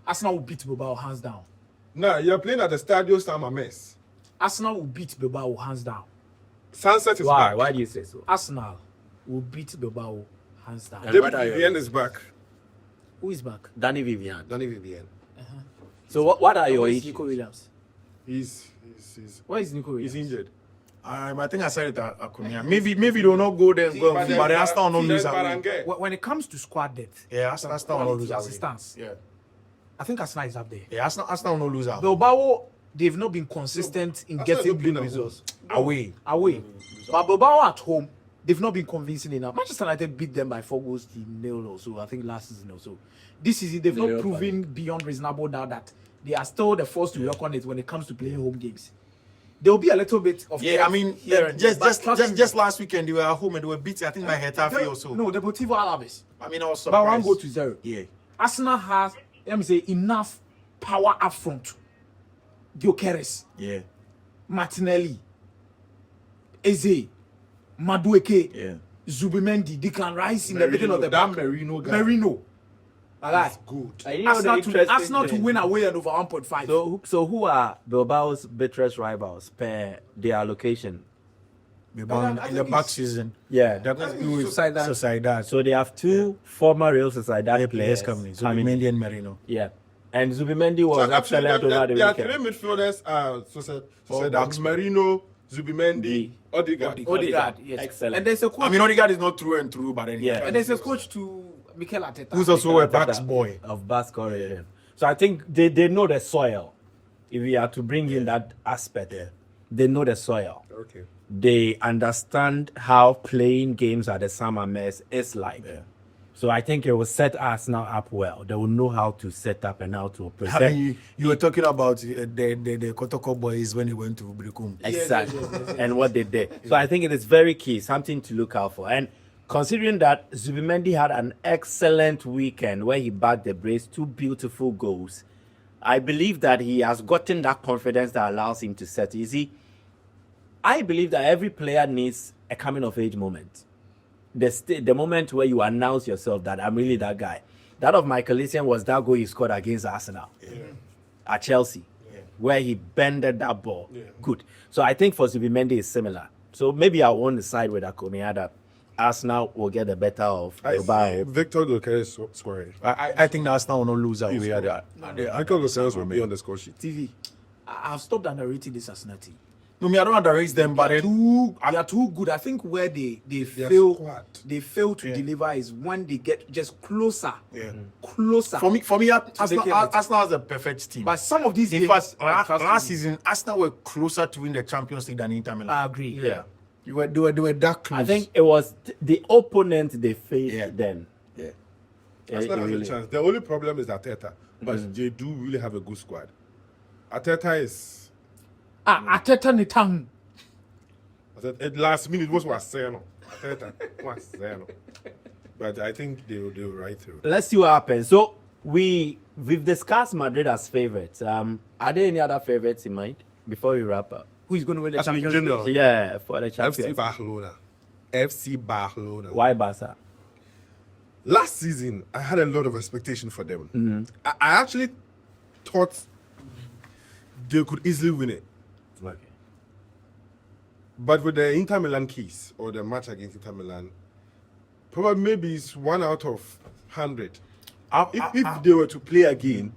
Arsenal will beat Bilbao hands down. Nah, you're playing at the Stadio San Mamés. Arsenal will beat Bilbao hands down. Sunset is Why? back. Why do you say so? Arsenal will beat Bilbao hands down. And David what are your- Vivian is back. Who is back? Danny Vivian. Danny Vivian. So what are your Where is issues? Nico Williams? He's Where is Nico Williams? injured. I think I said it at Akunia. Maybe they'll not go there, but the Arsenal will not lose away. When it comes to squad depth, Yeah, Arsenal will not lose away. assistance, Yeah, I think Arsenal is up there. yeah, Arsenal will not lose away. Bilbao, they've not been consistent in Arsenal getting don't play big at results. Away. Away. But Bilbao at home, they've not been convincing enough. Manchester United beat them by 4-0 or so, I think last season or so. This season, they've not proven beyond reasonable doubt that they are still the force to reckon it when it comes to playing home games. There will be a little bit of just last weekend they were at home and they were beaten. I think by Getafe also. No, the Deportivo Alaves. I mean, I was But surprised. 1-0. Yeah. Arsenal has, let me say, enough power up front. Gyökeres, Yeah. Martinelli, Eze, Madueke, Yeah. Zubimendi, Declan Rice in the middle of the that back. Merino guy. Merino. Like, Good. And you know the interesting Arsenal to thing? win away and over 1.5. So who are Bilbao's bitterest rivals per their location? In the back season. Yeah. They're going to do with Sociedad. Sociedad. So they have two former Real Sociedad Players players coming. So coming. Mendy and Merino. Yeah. And Zubimendi was So actually, excellent over the there are weekend. three midfielders. So backs. Marino, Zubimendi, Odegaard. Odegaard, yes. Excellent. And there's a coach. I mean, Odegaard is not through and through, but anyway. Yeah. and there's a coach to Mikel Arteta. Who's also a backs boy. Of Basque origin. So I think they know the soil. If we are to bring in that aspect, they know the soil. Okay. They understand how playing games at the summer mess is like. So I think it will set Arsenal up well. They will know how to set up and how to I present. mean, you were talking about the Kotoko boys when they went to Brikum. Exactly. And what they did. So I think it is very key, something to look out for. And considering that Zubimendi had an excellent weekend where he bagged the brace, 2 beautiful goals, I believe that he has gotten that confidence that allows him to set. You see, I believe that every player needs a coming of age moment. The moment where you announce yourself that I'm really that guy. That of Michael Essien was that goal he scored against Arsenal at Chelsea, where he bended that ball. Good. So I think for Zubimendi is similar. So maybe I want to side with Akonia that Arsenal will get the better of Bilbao. Victor Gyökeres scoring. I think the Arsenal will not lose that way. Victor Gyökeres will be on the score sheet. TV. I've stopped underrating this Arsenal team. No, me, I don't underrate them, but They are too good. I think where they fail squad. to deliver is when they get just closer. Yeah. Closer. for me, Arsenal came has a perfect team. But some of these in games, fact, last season, Arsenal were closer to win the Champions League than Inter Milan. I agree. Yeah. They were that close. I think it was the opponent they faced Yeah. then. Yeah. Arsenal has a chance. The only problem is Arteta, but they do really have a good squad. Arteta is Arteta Netang. at last minute was saying Arteta was saying, but I think they'll ride through. Let's see what happens. So we've discussed Madrid as favorites. Are there any other favorites in mind before we wrap up? Who is going to win the As we Champions general, League? Yeah, for the FC Champions. Barcelona. FC Barcelona. Why Barca? Last season, I had a lot of expectation for them. I actually thought they could easily win it. Okay. But with the Inter Milan case or the match against Inter Milan, probably maybe it's 1 out of 100. If they were to play again,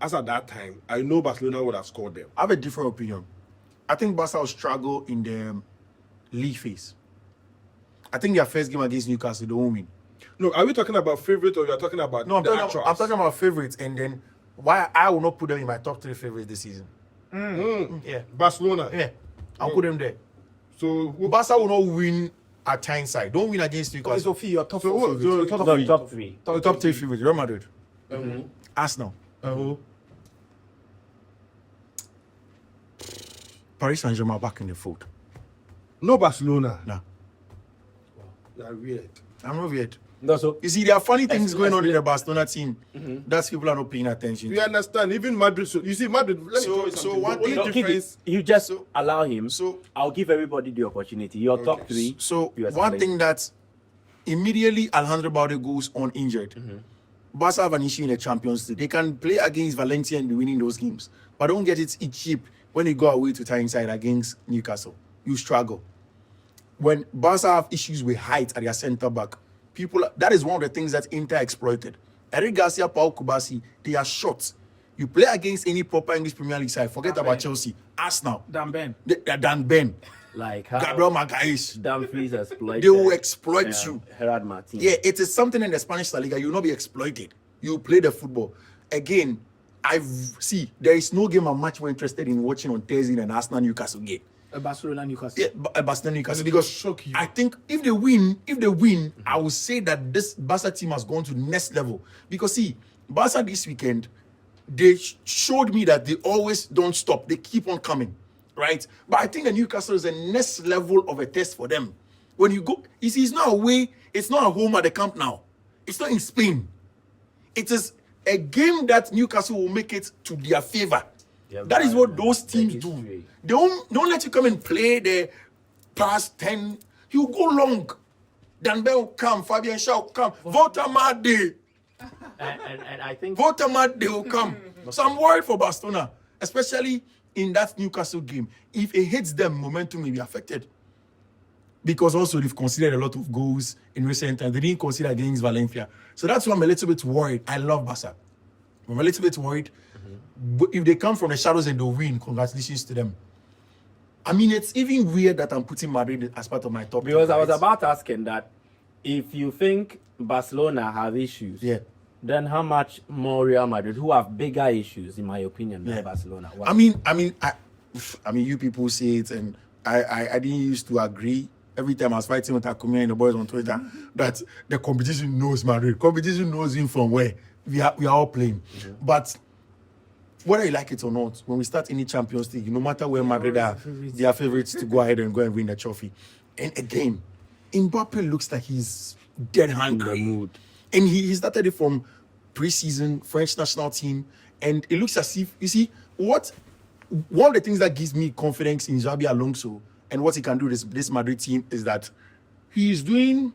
as at that time, I know Barcelona would have scored them. I have a different opinion. I think Barca will struggle in the league phase. I think their first game against Newcastle, they won't win. No, are we talking about favorite or you are talking about No, I'm the talking, actuals? I'm talking about favorites, and then why I will not put them in my top 3 favorites this season. Yeah, Barcelona. yeah, I'll put them there. So Barca will not win at Tyneside. Don't win against Newcastle. Sophie, your top So four what- favorites. so- Top No, three. top 3. The top 3 favorites: Real Madrid, Arsenal, Paris Saint-Germain back in the fold. no Barcelona. Nah, They are weird. I'm not weird. No, so You see, there are funny things going on in the Barcelona team that people are not paying attention We to. understand. Even Madrid. So you see, Madrid. Let me So- tell you so something. one The only thing- difference. you just So- allow him. so- I'll give everybody the opportunity. Your top 3. So you one explain. thing that immediately Alejandro Balde goes on injured, Barca have an issue in the Champions League. They can play against Valencia and be winning those games, but don't get it cheap when you go away to Tyneside against Newcastle. You struggle. When Barca have issues with height at their centre back, that is one of the things that Inter exploited. Eric Garcia, Paul Kubasi, they are short. You play against any proper English Premier League side, forget about Chelsea, Arsenal, Dan Ben. Dan Ben, like how Gabriel Magalhaes. Dumfries exploited. They will exploit you. Gerard Martin. Yeah, it is something in the Spanish La Liga. You will not be exploited. You play the football. Again, there is no game I'm much more interested in watching on Thursday than Arsenal Newcastle game. Barcelona Newcastle. Yeah, Barcelona Newcastle, because shock you. I think if they win, I will say that this Barca team has gone to next level. Because see, Barca this weekend, they showed me that they always don't stop. They keep on coming, right? But I think the Newcastle is the next level of a test for them. When you go, you see, it's not away, it's not at home at the camp now. It's not in Spain. It is a game that Newcastle will make it to their favor. Yeah, that is what those teams history. do. They don't let you come and play the past 10. You go long. Danbel will come, Fabian Shaw will come, Votamade. And I think Votamade will come. So I'm worried for Barcelona, especially in that Newcastle game. If it hits them, momentum may be affected. Because also they've considered a lot of goals in recent times. They didn't consider against Valencia. So that's why I'm a little bit worried. I love Barca. I'm a little bit worried. But if they come from the shadows and they win, congratulations to them. I mean, it's even weird that I'm putting Madrid as part of my top. because I was right? about asking that if you think Barcelona have issues, Yeah. then how much more Real Madrid, who have bigger issues, in my opinion, than Yeah. Barcelona? Why? I mean, you people say it, and I didn't used to agree. Every time I was fighting with Akumi and the boys on Twitter, that the competition knows Madrid. Competition knows him from where we are all playing. But whether you like it or not, when we start any Champions League, no matter where Madrid are, they are favorites to go ahead and go and win the trophy. And again, Mbappe looks like he's dead hungry. mood. And he started it from pre-season, French national team, and it looks as if, you see, one of the things that gives me confidence in Xabi Alonso and what he can do this Madrid team is that he is doing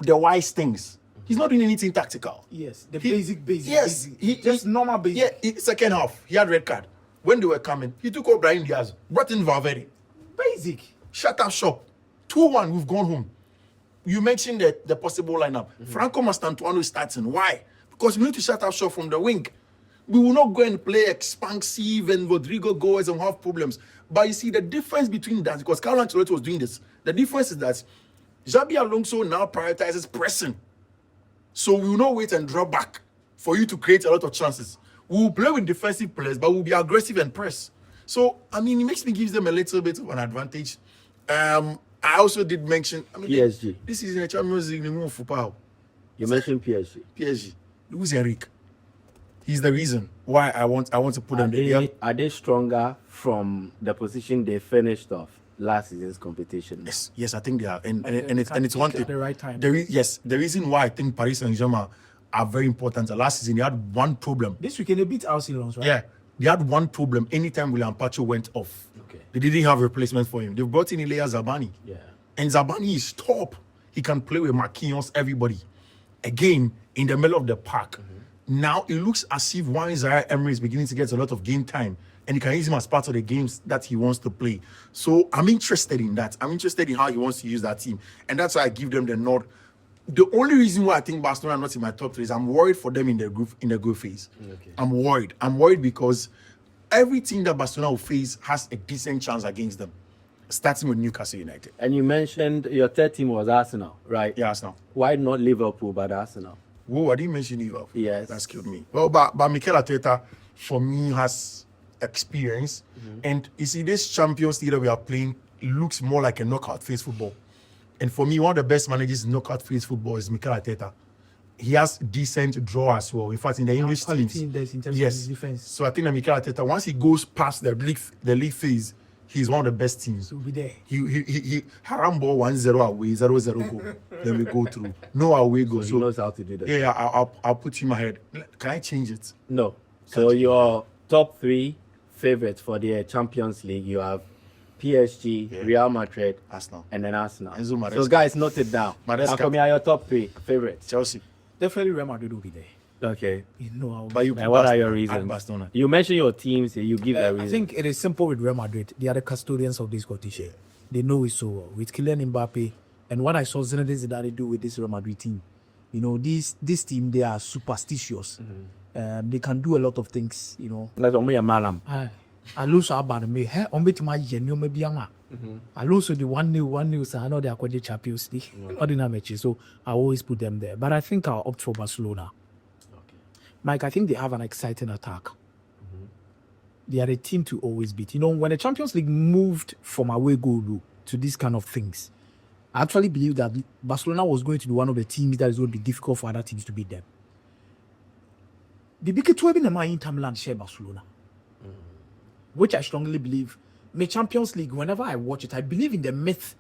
the wise things. He's not doing anything tactical. Yes, the He- basic. Yes, Just normal basic. Yeah, second half, he had red card. When they were coming, he took out Brahim Diaz, brought in Valverde. Basic. Shut up shop. 2-1, we've gone home. You mentioned the possible lineup. Franco Mastantuano is starting. Why? Because we need to shut up shop from the wing. We will not go and play expansive and Rodrigo goes and have problems. But you see, the difference between that, because Carlo Ancelotti was doing this, the difference is that Xabi Alonso now prioritizes pressing. So we will not wait and draw back for you to create a lot of chances. We will play with defensive players, but we'll be aggressive and press. So, I mean, it gives them a little bit of an advantage. I also did mention, PSG. This is in a Champions League, no football. You mentioned PSG. PSG. Luis Enrique. He's the reason why I want to put them there. Are they stronger from the position they finished off last season's competition? Yes, I think they are, and it's one thing. At the right time. The reason why I think Paris Saint-Germain are very important. Last season they had one problem. This weekend they beat Arsenal, right? Yeah, they had one problem. Anytime William Pacho went off, Okay. they didn't have a replacement for him. They brought in Ilya Zabani. Yeah. And Zabani is top. He can play with Marquinhos, everybody. Again, in the middle of the park. Now it looks as if one Zaire Emery is beginning to get a lot of game time, and he can use him as part of the games that he wants to play. So I'm interested in that. I'm interested in how he wants to use that team, and that's why I give them the nod. The only reason why I think Barcelona are not in my top three is I'm worried for them in the group phase. Okay. I'm worried. I'm worried because every team that Barcelona will face has a decent chance against them, starting with Newcastle United. And you mentioned your third team was Arsenal, right? Yeah, Arsenal. Why not Liverpool but Arsenal? Whoa, I didn't mention Liverpool. Yes. That's killed me. Well, but Mikel Arteta, for me, has experience. And you see, this Champions League that we are playing looks more like a knockout phase football. And for me, one of the best managers in knockout phase football is Mikel Arteta. He has decent draw as well. In fact, in the English quality teams. in terms of Yes. his defense. So I think that Mikel Arteta, once he goes past the league phase, he's one of the best teams. To be there. He haram ball 1-0 away, 0-0 goal. Then we go through. No away goal. He knows how to do that. Yeah, I'll put you in my head. Can I change it? No. So your top three favorites for the Champions League, you have PSG, Real Madrid, Arsenal. and then Arsenal. Enzo Maresca. So guys, note it down. Maresca. How come you are your top three favorites? Chelsea. Definitely Real Madrid will be there. Okay. You know how. But you And what are your Barcelona. reasons? And Barcelona. You mentioned your teams, you give a reason. I think it is simple with Real Madrid. They are the custodians of this competition. They know it so well. With Kylian Mbappe and what I saw Zinedine Zidane do with this Real Madrid team, you know, this team, they are superstitious. They can do a lot of things, you know. Let's only a malam. Alonso about me. Hey, on bit my genuine maybe Alonso the 1-0, so I know they are quite the Champions League. Ordinary matches, so I always put them there. But I think I'll opt for Barcelona. Mike, I think they have an exciting attack. they are a team to always beat. You know, when the Champions League moved from away goal rule to these kind of things, I actually believe that Barcelona was going to be one of the teams that is going to be difficult for other teams to beat them. The big 12 in the Inter Milan share Barcelona, which I strongly believe. My Champions League, whenever I watch it, I believe in the myth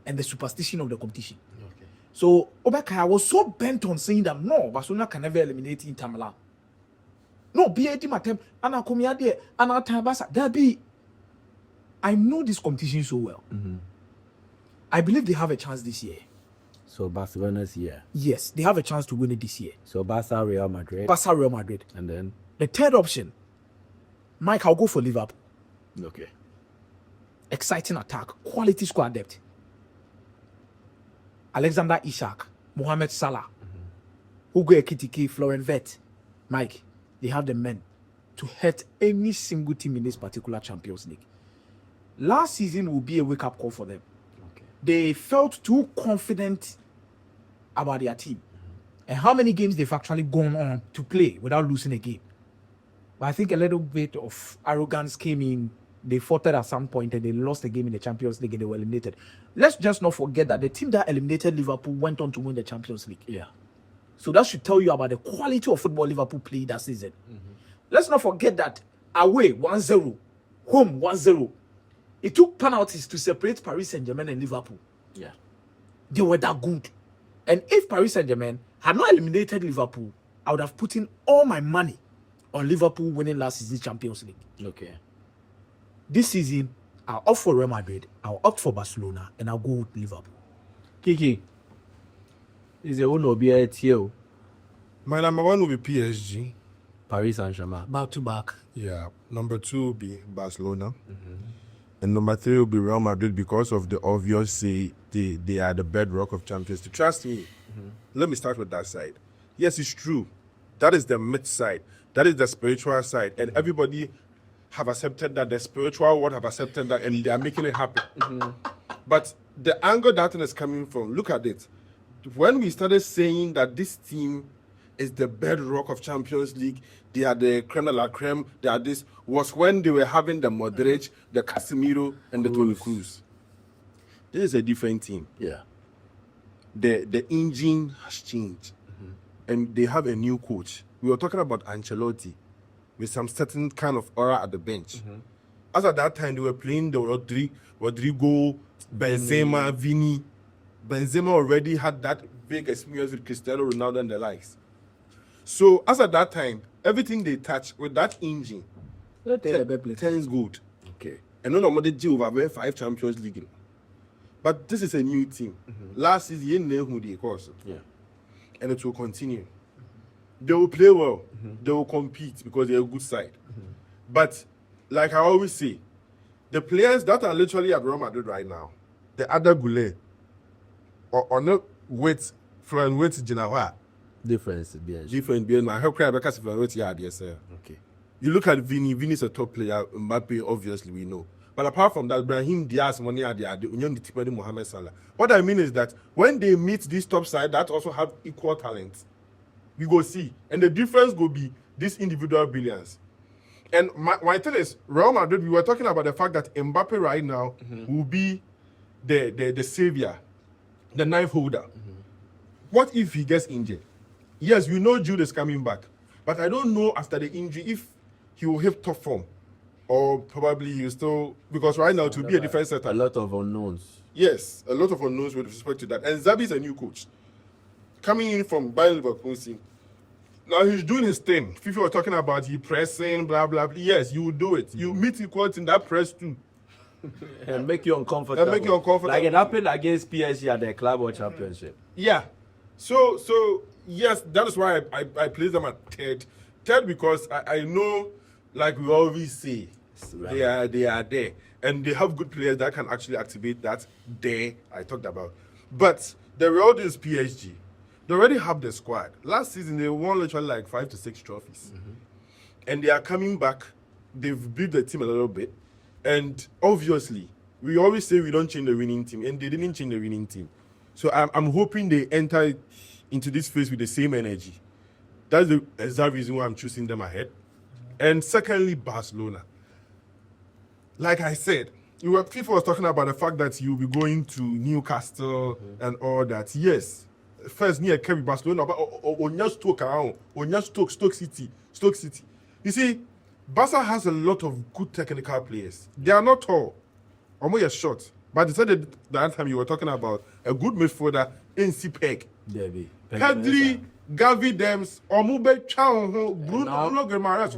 and the superstition of the competition. Okay. So, Obaka, I was so bent on saying that no, Barcelona can never eliminate Inter Milan. No, be a team attempt, and I come here there, and I'll time Barca. There be. I know this competition so well. I believe they have a chance this year. So Barcelona's here. Yes, they have a chance to win it this year. So Barca, Real Madrid. Barca, Real Madrid. And then? The third option, Mike, I'll go for Liverpool. Okay. Exciting attack, quality squad depth. Alexander Isak, Mohamed Salah, Hugo Ekitike, Florent Wirtz. Mike, they have the men to hurt any single team in this particular Champions League. Last season will be a wake-up call for them. Okay. They felt too confident about their team and how many games they've actually gone on to play without losing a game. But I think a little bit of arrogance came in. They faltered at some point and they lost the game in the Champions League and they were eliminated. Let's just not forget that the team that eliminated Liverpool went on to win the Champions League. Yeah. So that should tell you about the quality of football Liverpool played that season. Let's not forget that away 1-0, home 1-0. It took penalties to separate Paris Saint-Germain and Liverpool. Yeah. They were that good. And if Paris Saint-Germain had not eliminated Liverpool, I would have put in all my money on Liverpool winning last season's Champions League. Okay. This season, I'll opt for Real Madrid, I'll opt for Barcelona, and I'll go with Liverpool. Kiki. Is the one be a TO? My number one will be PSG. Paris Saint-Germain. Back to back. Yeah. Number 2 will be Barcelona. And number 3 will be Real Madrid because of the obvious say they are the bedrock of Champions League. Trust me. Let me start with that side. Yes, it's true. That is the myth side. That is the spiritual side. And everybody have accepted that. The spiritual world have accepted that and they are making it happen. But the angle that thing is coming from, look at it. When we started saying that this team is the bedrock of Champions League, they are the creme de la creme, they are this, was when they were having the Modric, the Casemiro, and the Toni Kroos. This is a different team. Yeah. The engine has changed. And they have a new coach. We were talking about Ancelotti with some certain kind of aura at the bench. As at that time, they were playing the Rodrigo, Benzema, Vini. Benzema already had that big experience with Cristiano Ronaldo and the likes. So, as at that time, everything they touch with that engine turns good. Okay. And no normally deal over 5 Champions League. But this is a new team. Last season, you know who they course. Yeah. And it will continue. They will play well. They will compete because they're a good side. But, like I always say, the players that are literally at Real Madrid right now, the other Goulet, or not with Florent Wirtz, Ginawa, Difference. different being my help cry because Florent Wirtz, yeah, yes, sir. Okay. You look at Vini is a top player. Mbappe, obviously, we know. But apart from that, Brahim Diaz, the Union Tipedi, Mohamed Salah. What I mean is that when they meet this top side that also have equal talent, we go see. And the difference will be this individual brilliance. And my thing is, Real Madrid, we were talking about the fact that Mbappe right now will be the savior, the knife holder. What if he gets injured? Yes, we know Jude is coming back. But I don't know after the injury if he will hit top form. Or probably he'll still... Because right now, to be a defense setter... A lot of unknowns. Yes, a lot of unknowns with respect to that. And Xabi is a new coach. Coming in from Bayern Leverkusen. Now he's doing his thing. People were talking about he pressing, blah, blah, blah. Yes, you will do it. You meet equality in that press too. And make you uncomfortable. And make you uncomfortable. Like it happened against PSG at the Club World Championship. Yeah. So yes, that is why I place them at third. Third because I know, like we always say, they are there. And they have good players that can actually activate that there I talked about. But the road is PSG. They already have the squad. Last season, they won literally like 5 to 6 trophies. And they are coming back. They've built the team a little bit. And obviously, we always say we don't change the winning team. And they didn't change the winning team. So I'm hoping they enter into this phase with the same energy. That's the exact reason why I'm choosing them ahead. And secondly, Barcelona. like I said, FIFA was talking about the fact that you'll be going to Newcastle and all that. Yes. First, near Kevin Barcelona, but on Stoke City. You see, Barca has a lot of good technical players. They are not tall. Almost short. But they said that the other time you were talking about a good midfielder, NC Peg. Pedri, Gavi Dems, Omube Chao, Bruno Guimaraes.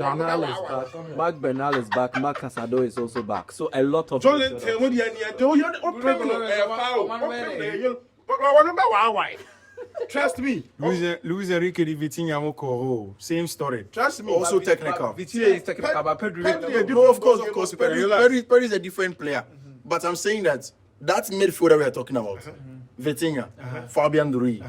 Mark Bernal is back. Mark Casado is also back. So a lot of. Trust me. Luis Enrique di Vitinha Mokoro, same story. Trust me. Also technical. Vitinha is technical, but Pedri. No, of course. Pedri is a different player. But I'm saying that midfielder we are talking about, Vitinha, Fabian Ruiz,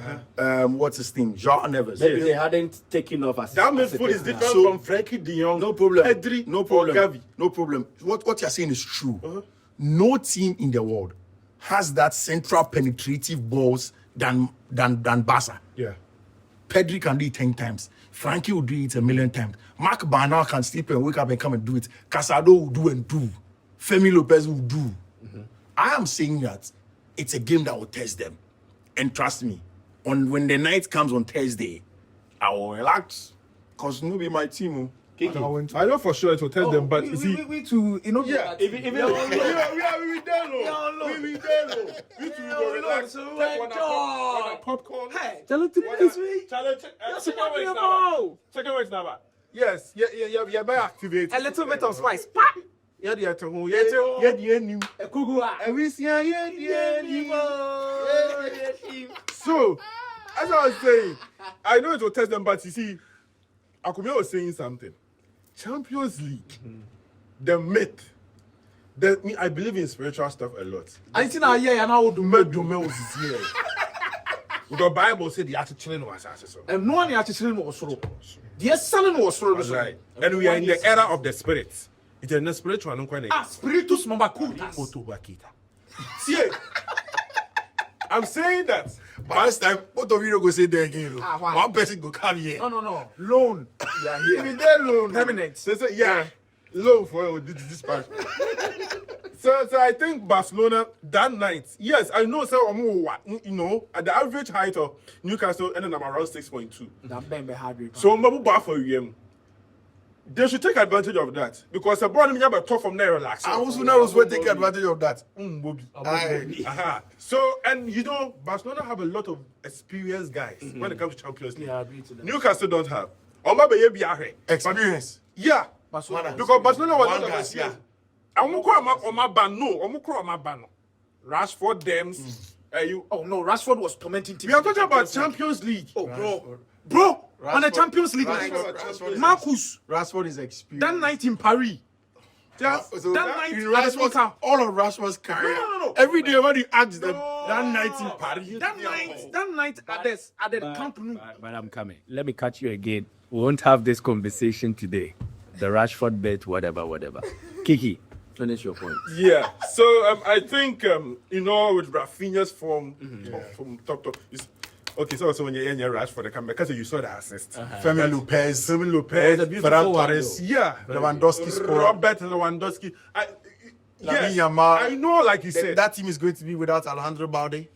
what's his name, João Neves. Maybe they hadn't taken off as that midfield is different from Frankie de Jong. No problem. Pedri, no problem. Gavi. No problem. What you're saying is true. No team in the world has that central penetrative balls than Barca. Yeah. Pedri can do it 10 times. Frankie will do it 1,000,000 times. Mark Bernal can sleep and wake up and come and do it. Casado will do and do. Femi Lopez will do. I am saying that it's a game that will test them. And trust me, when the night comes on Thursday, I will relax. Because no be my team. I know for sure it will test them, but we, you see, we too, you know, we there, We too go relax. Take one popcorn. Hey, tell it to me this week. Check it now. Yes, yeah, by activate. A little bit of spice. Yeah, So, as I was saying, I know it will test them, but you see, Akumi was saying something. Champions League, the myth. I believe in spiritual stuff a lot. I think now, yeah, and I would do here. The Bible said the children was so. And no one actually was so. The son was so. Right. And we are in the era of the spirits. It's a spiritual one. Spiritus Mambakutas. See, I'm saying that. But this time, both of you go say there again. One person go come here. No. Loan. Yeah, here. Even there loan. Permanent. So, yeah. Loan for this part. So I think Barcelona that night. Yes, I know. So you know, at the average height of Newcastle ended up around 6.2. So Mabu bar for you. They should take advantage of that because the ball have a top from there relax. I also know was take advantage of that. So and you know, Barcelona have a lot of experienced guys when it comes to Champions League. Yeah, I agree to that. Newcastle don't have. Experience. Yeah. Barcelona. Because Barcelona was not One of guys, yeah. Rashford them. Oh no, Rashford was tormenting teams. We are talking about Champions League. Oh, bro, on the Champions League night. Marcus, Rashford is experienced. that night in Paris. Just So that night in Rashford, all of Rashford's career. No. Every day when he asks them, that night in Paris. That night at the Camp Nou. But I'm coming. Let me catch you again. We won't have this conversation today. The Rashford bet, whatever. Kiki, finish your point. Yeah. So I think you know with Rafinha's form from top. Okay, so when you're in your Rashford, the camera because you saw the assist. Femi Lopez, Ferran Torres, Yeah. Lewandowski scored. Robert Lewandowski. Lamine Yes, Yamal. I know, like you said. That team is going to be without Alejandro Balde.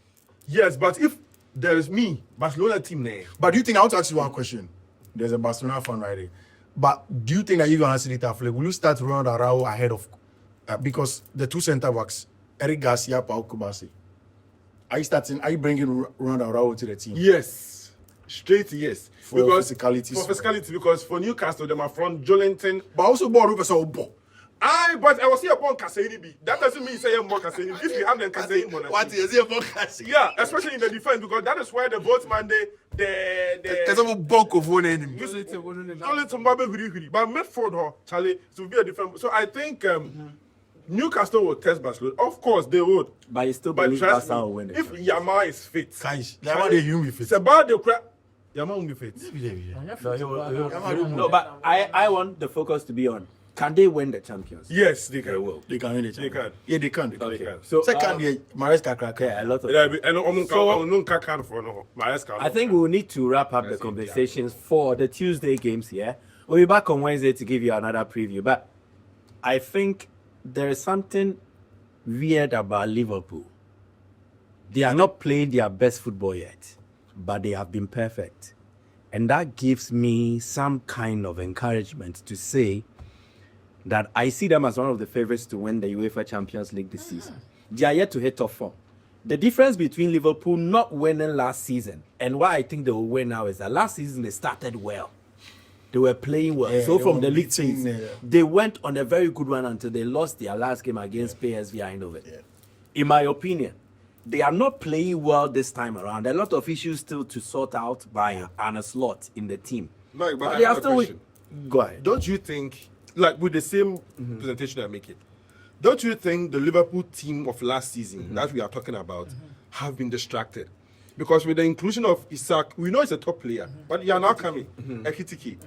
Yes, but if there is me, Barcelona team there. But do you think, I want to ask you one question. There's a Barcelona fan right there. But do you think that you answer it after, will you start Ronald Araujo ahead of, because the two centre backs, Eric Garcia, Pau Kubasi, are you bringing Ronald Araujo to the team? Yes. Straight yes. For physicality. For physicality, because for Newcastle, they are from Jolinton. But also, ball. But I was here upon Cassini. That doesn't mean say more Cassini. If you have them Cassini, What is it about Cassini? yeah, especially in the defense, because that is where the Boltzmann There's a bulk of one enemy. But Medford, Charlie, it will be a different. So I think Newcastle will test Barcelona. Of course, they would. But you still But believe trust Barca will me, win it. if Yamal is fit, Yamal they human fit. it's about the crap. Yamal will be fit. No, but I want the focus to be on, can they win the Champions? Yes, they can. They will. They can win it. They can. Yeah, they can. Okay. So Second year, Maresca crack. yeah, a lot of. I think we will need to wrap up the conversations for the Tuesday games here. We'll be back on Wednesday to give you another preview. But I think there is something weird about Liverpool. They are not playing their best football yet, but they have been perfect. And that gives me some kind of encouragement to say that I see them as one of the favorites to win the UEFA Champions League this season. They are yet to hit top form. The difference between Liverpool not winning last season and why I think they will win now is that last season they started well. They were playing well. Yeah, so they from were the league beating, phase, yeah. they went on a very good run until they lost their last game against PSV Eindhoven. Yeah. In my opinion, they are not playing well this time around. There are a lot of issues still to sort out by Arne Slot in the team. No, but they I are have a still question. Go ahead. Don't you think, like with the same presentation I make it, don't you think the Liverpool team of last season that we are talking about have been distracted? Because with the inclusion of Isak, we know he's a top player, but you are now coming, Ekitike.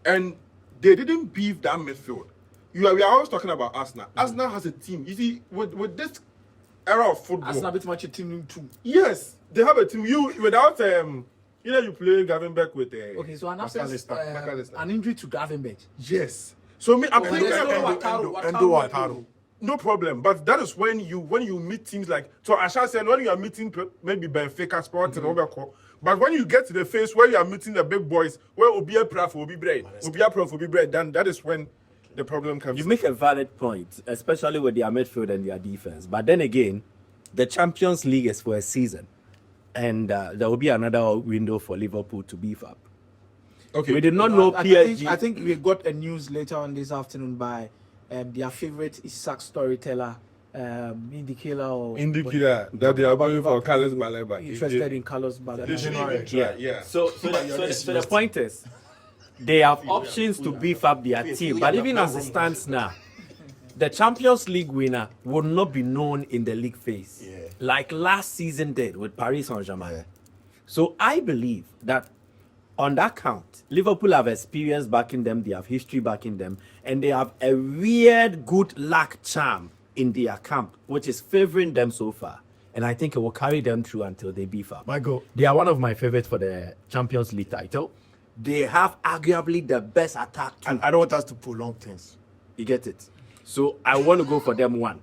And they didn't beef that midfield. We are always talking about Arsenal. Arsenal has a team. You see, with this era of football. Arsenal bit much a team too. Yes, they have a team. You without you play Gravenberch with Okay, so an absence, McAllister. an injury to Gravenberch. Yes. So I'm thinking Wataru. no problem. But that is when you meet teams like so Asha said when you are meeting maybe Benfica Sport and Overco. But when you get to the phase where you are meeting the big boys, where Obia Praf will be bread, then that is when the problem comes. You make a valid point, especially with their midfield and their defense. But then again, the Champions League is for a season. And there will be another window for Liverpool to beef up. Okay. We did not know PSG. I think we got a news later on this afternoon by their favorite Isak storyteller, Indicator that they are going for Carlos Baleba. Interested in Carlos Baleba. Yeah. So the point is, they have options to beef up their team. But even as it stands now, the Champions League winner will not be known in the league phase, like last season did with Paris Saint-Germain. So I believe that on that count, Liverpool have experience backing them, they have history backing them, and they have a weird good luck charm in their camp, which is favoring them so far. And I think it will carry them through until they beef up. They are one of my favorites for the Champions League title. They have arguably the best attack too. And I don't want us to prolong things. You get it? So I want to go for them one.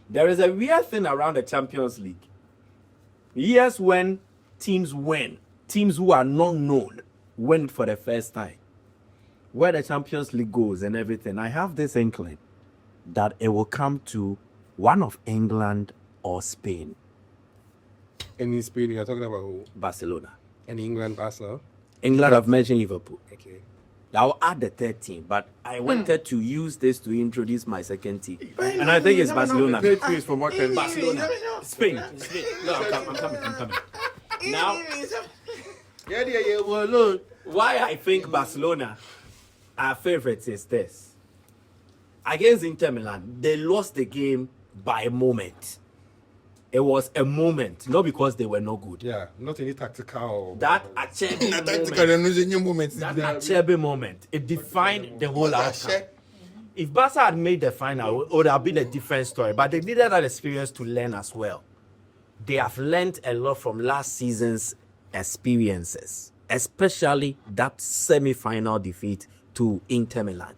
There is a weird thing around the Champions League. Years when teams win, teams who are not known win for the first time. Where the Champions League goes and everything, I have this inkling that it will come to one of England or Spain. And in Spain, you are talking about who? Barcelona. And England, Arsenal. England, I've mentioned Liverpool. Okay. I'll add the third team, but I wanted to use this to introduce my second team. And I think it's Barcelona. Barcelona. Spain. No, I'm coming. Now, why I think Barcelona are favorites is this. Against Inter Milan, they lost the game by a moment. It was a moment, not because they were no good. Yeah, not any tactical. That Achebe moment, it defined the whole outcome. If Barca had made the final, it would have been a different story. But they needed that experience to learn as well. They have learned a lot from last season's experiences, especially that semi-final defeat to Inter Milan.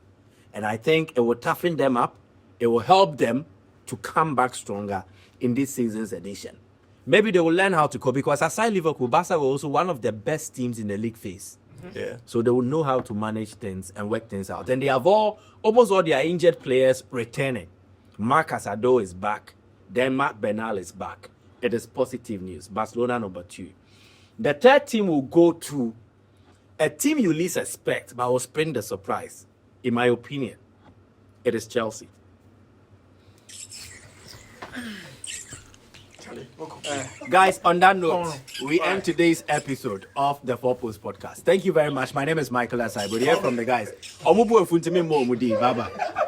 And I think it will toughen them up. It will help them to come back stronger in this season's edition. Maybe they will learn how to cope because aside Liverpool, Barca were also one of the best teams in the league phase. Yeah. So they will know how to manage things and work things out. And they have almost all their injured players returning. Marc Asado is back. Then Marc Bernal is back. It is positive news. Barcelona number 2. The third team will go to a team you least expect, but will spring the surprise. In my opinion, it is Chelsea. Guys, on that note, we end today's episode of the Four Post Podcast. Thank you very much. My name is Michael Asaibo. Here from the guys. Bye bye.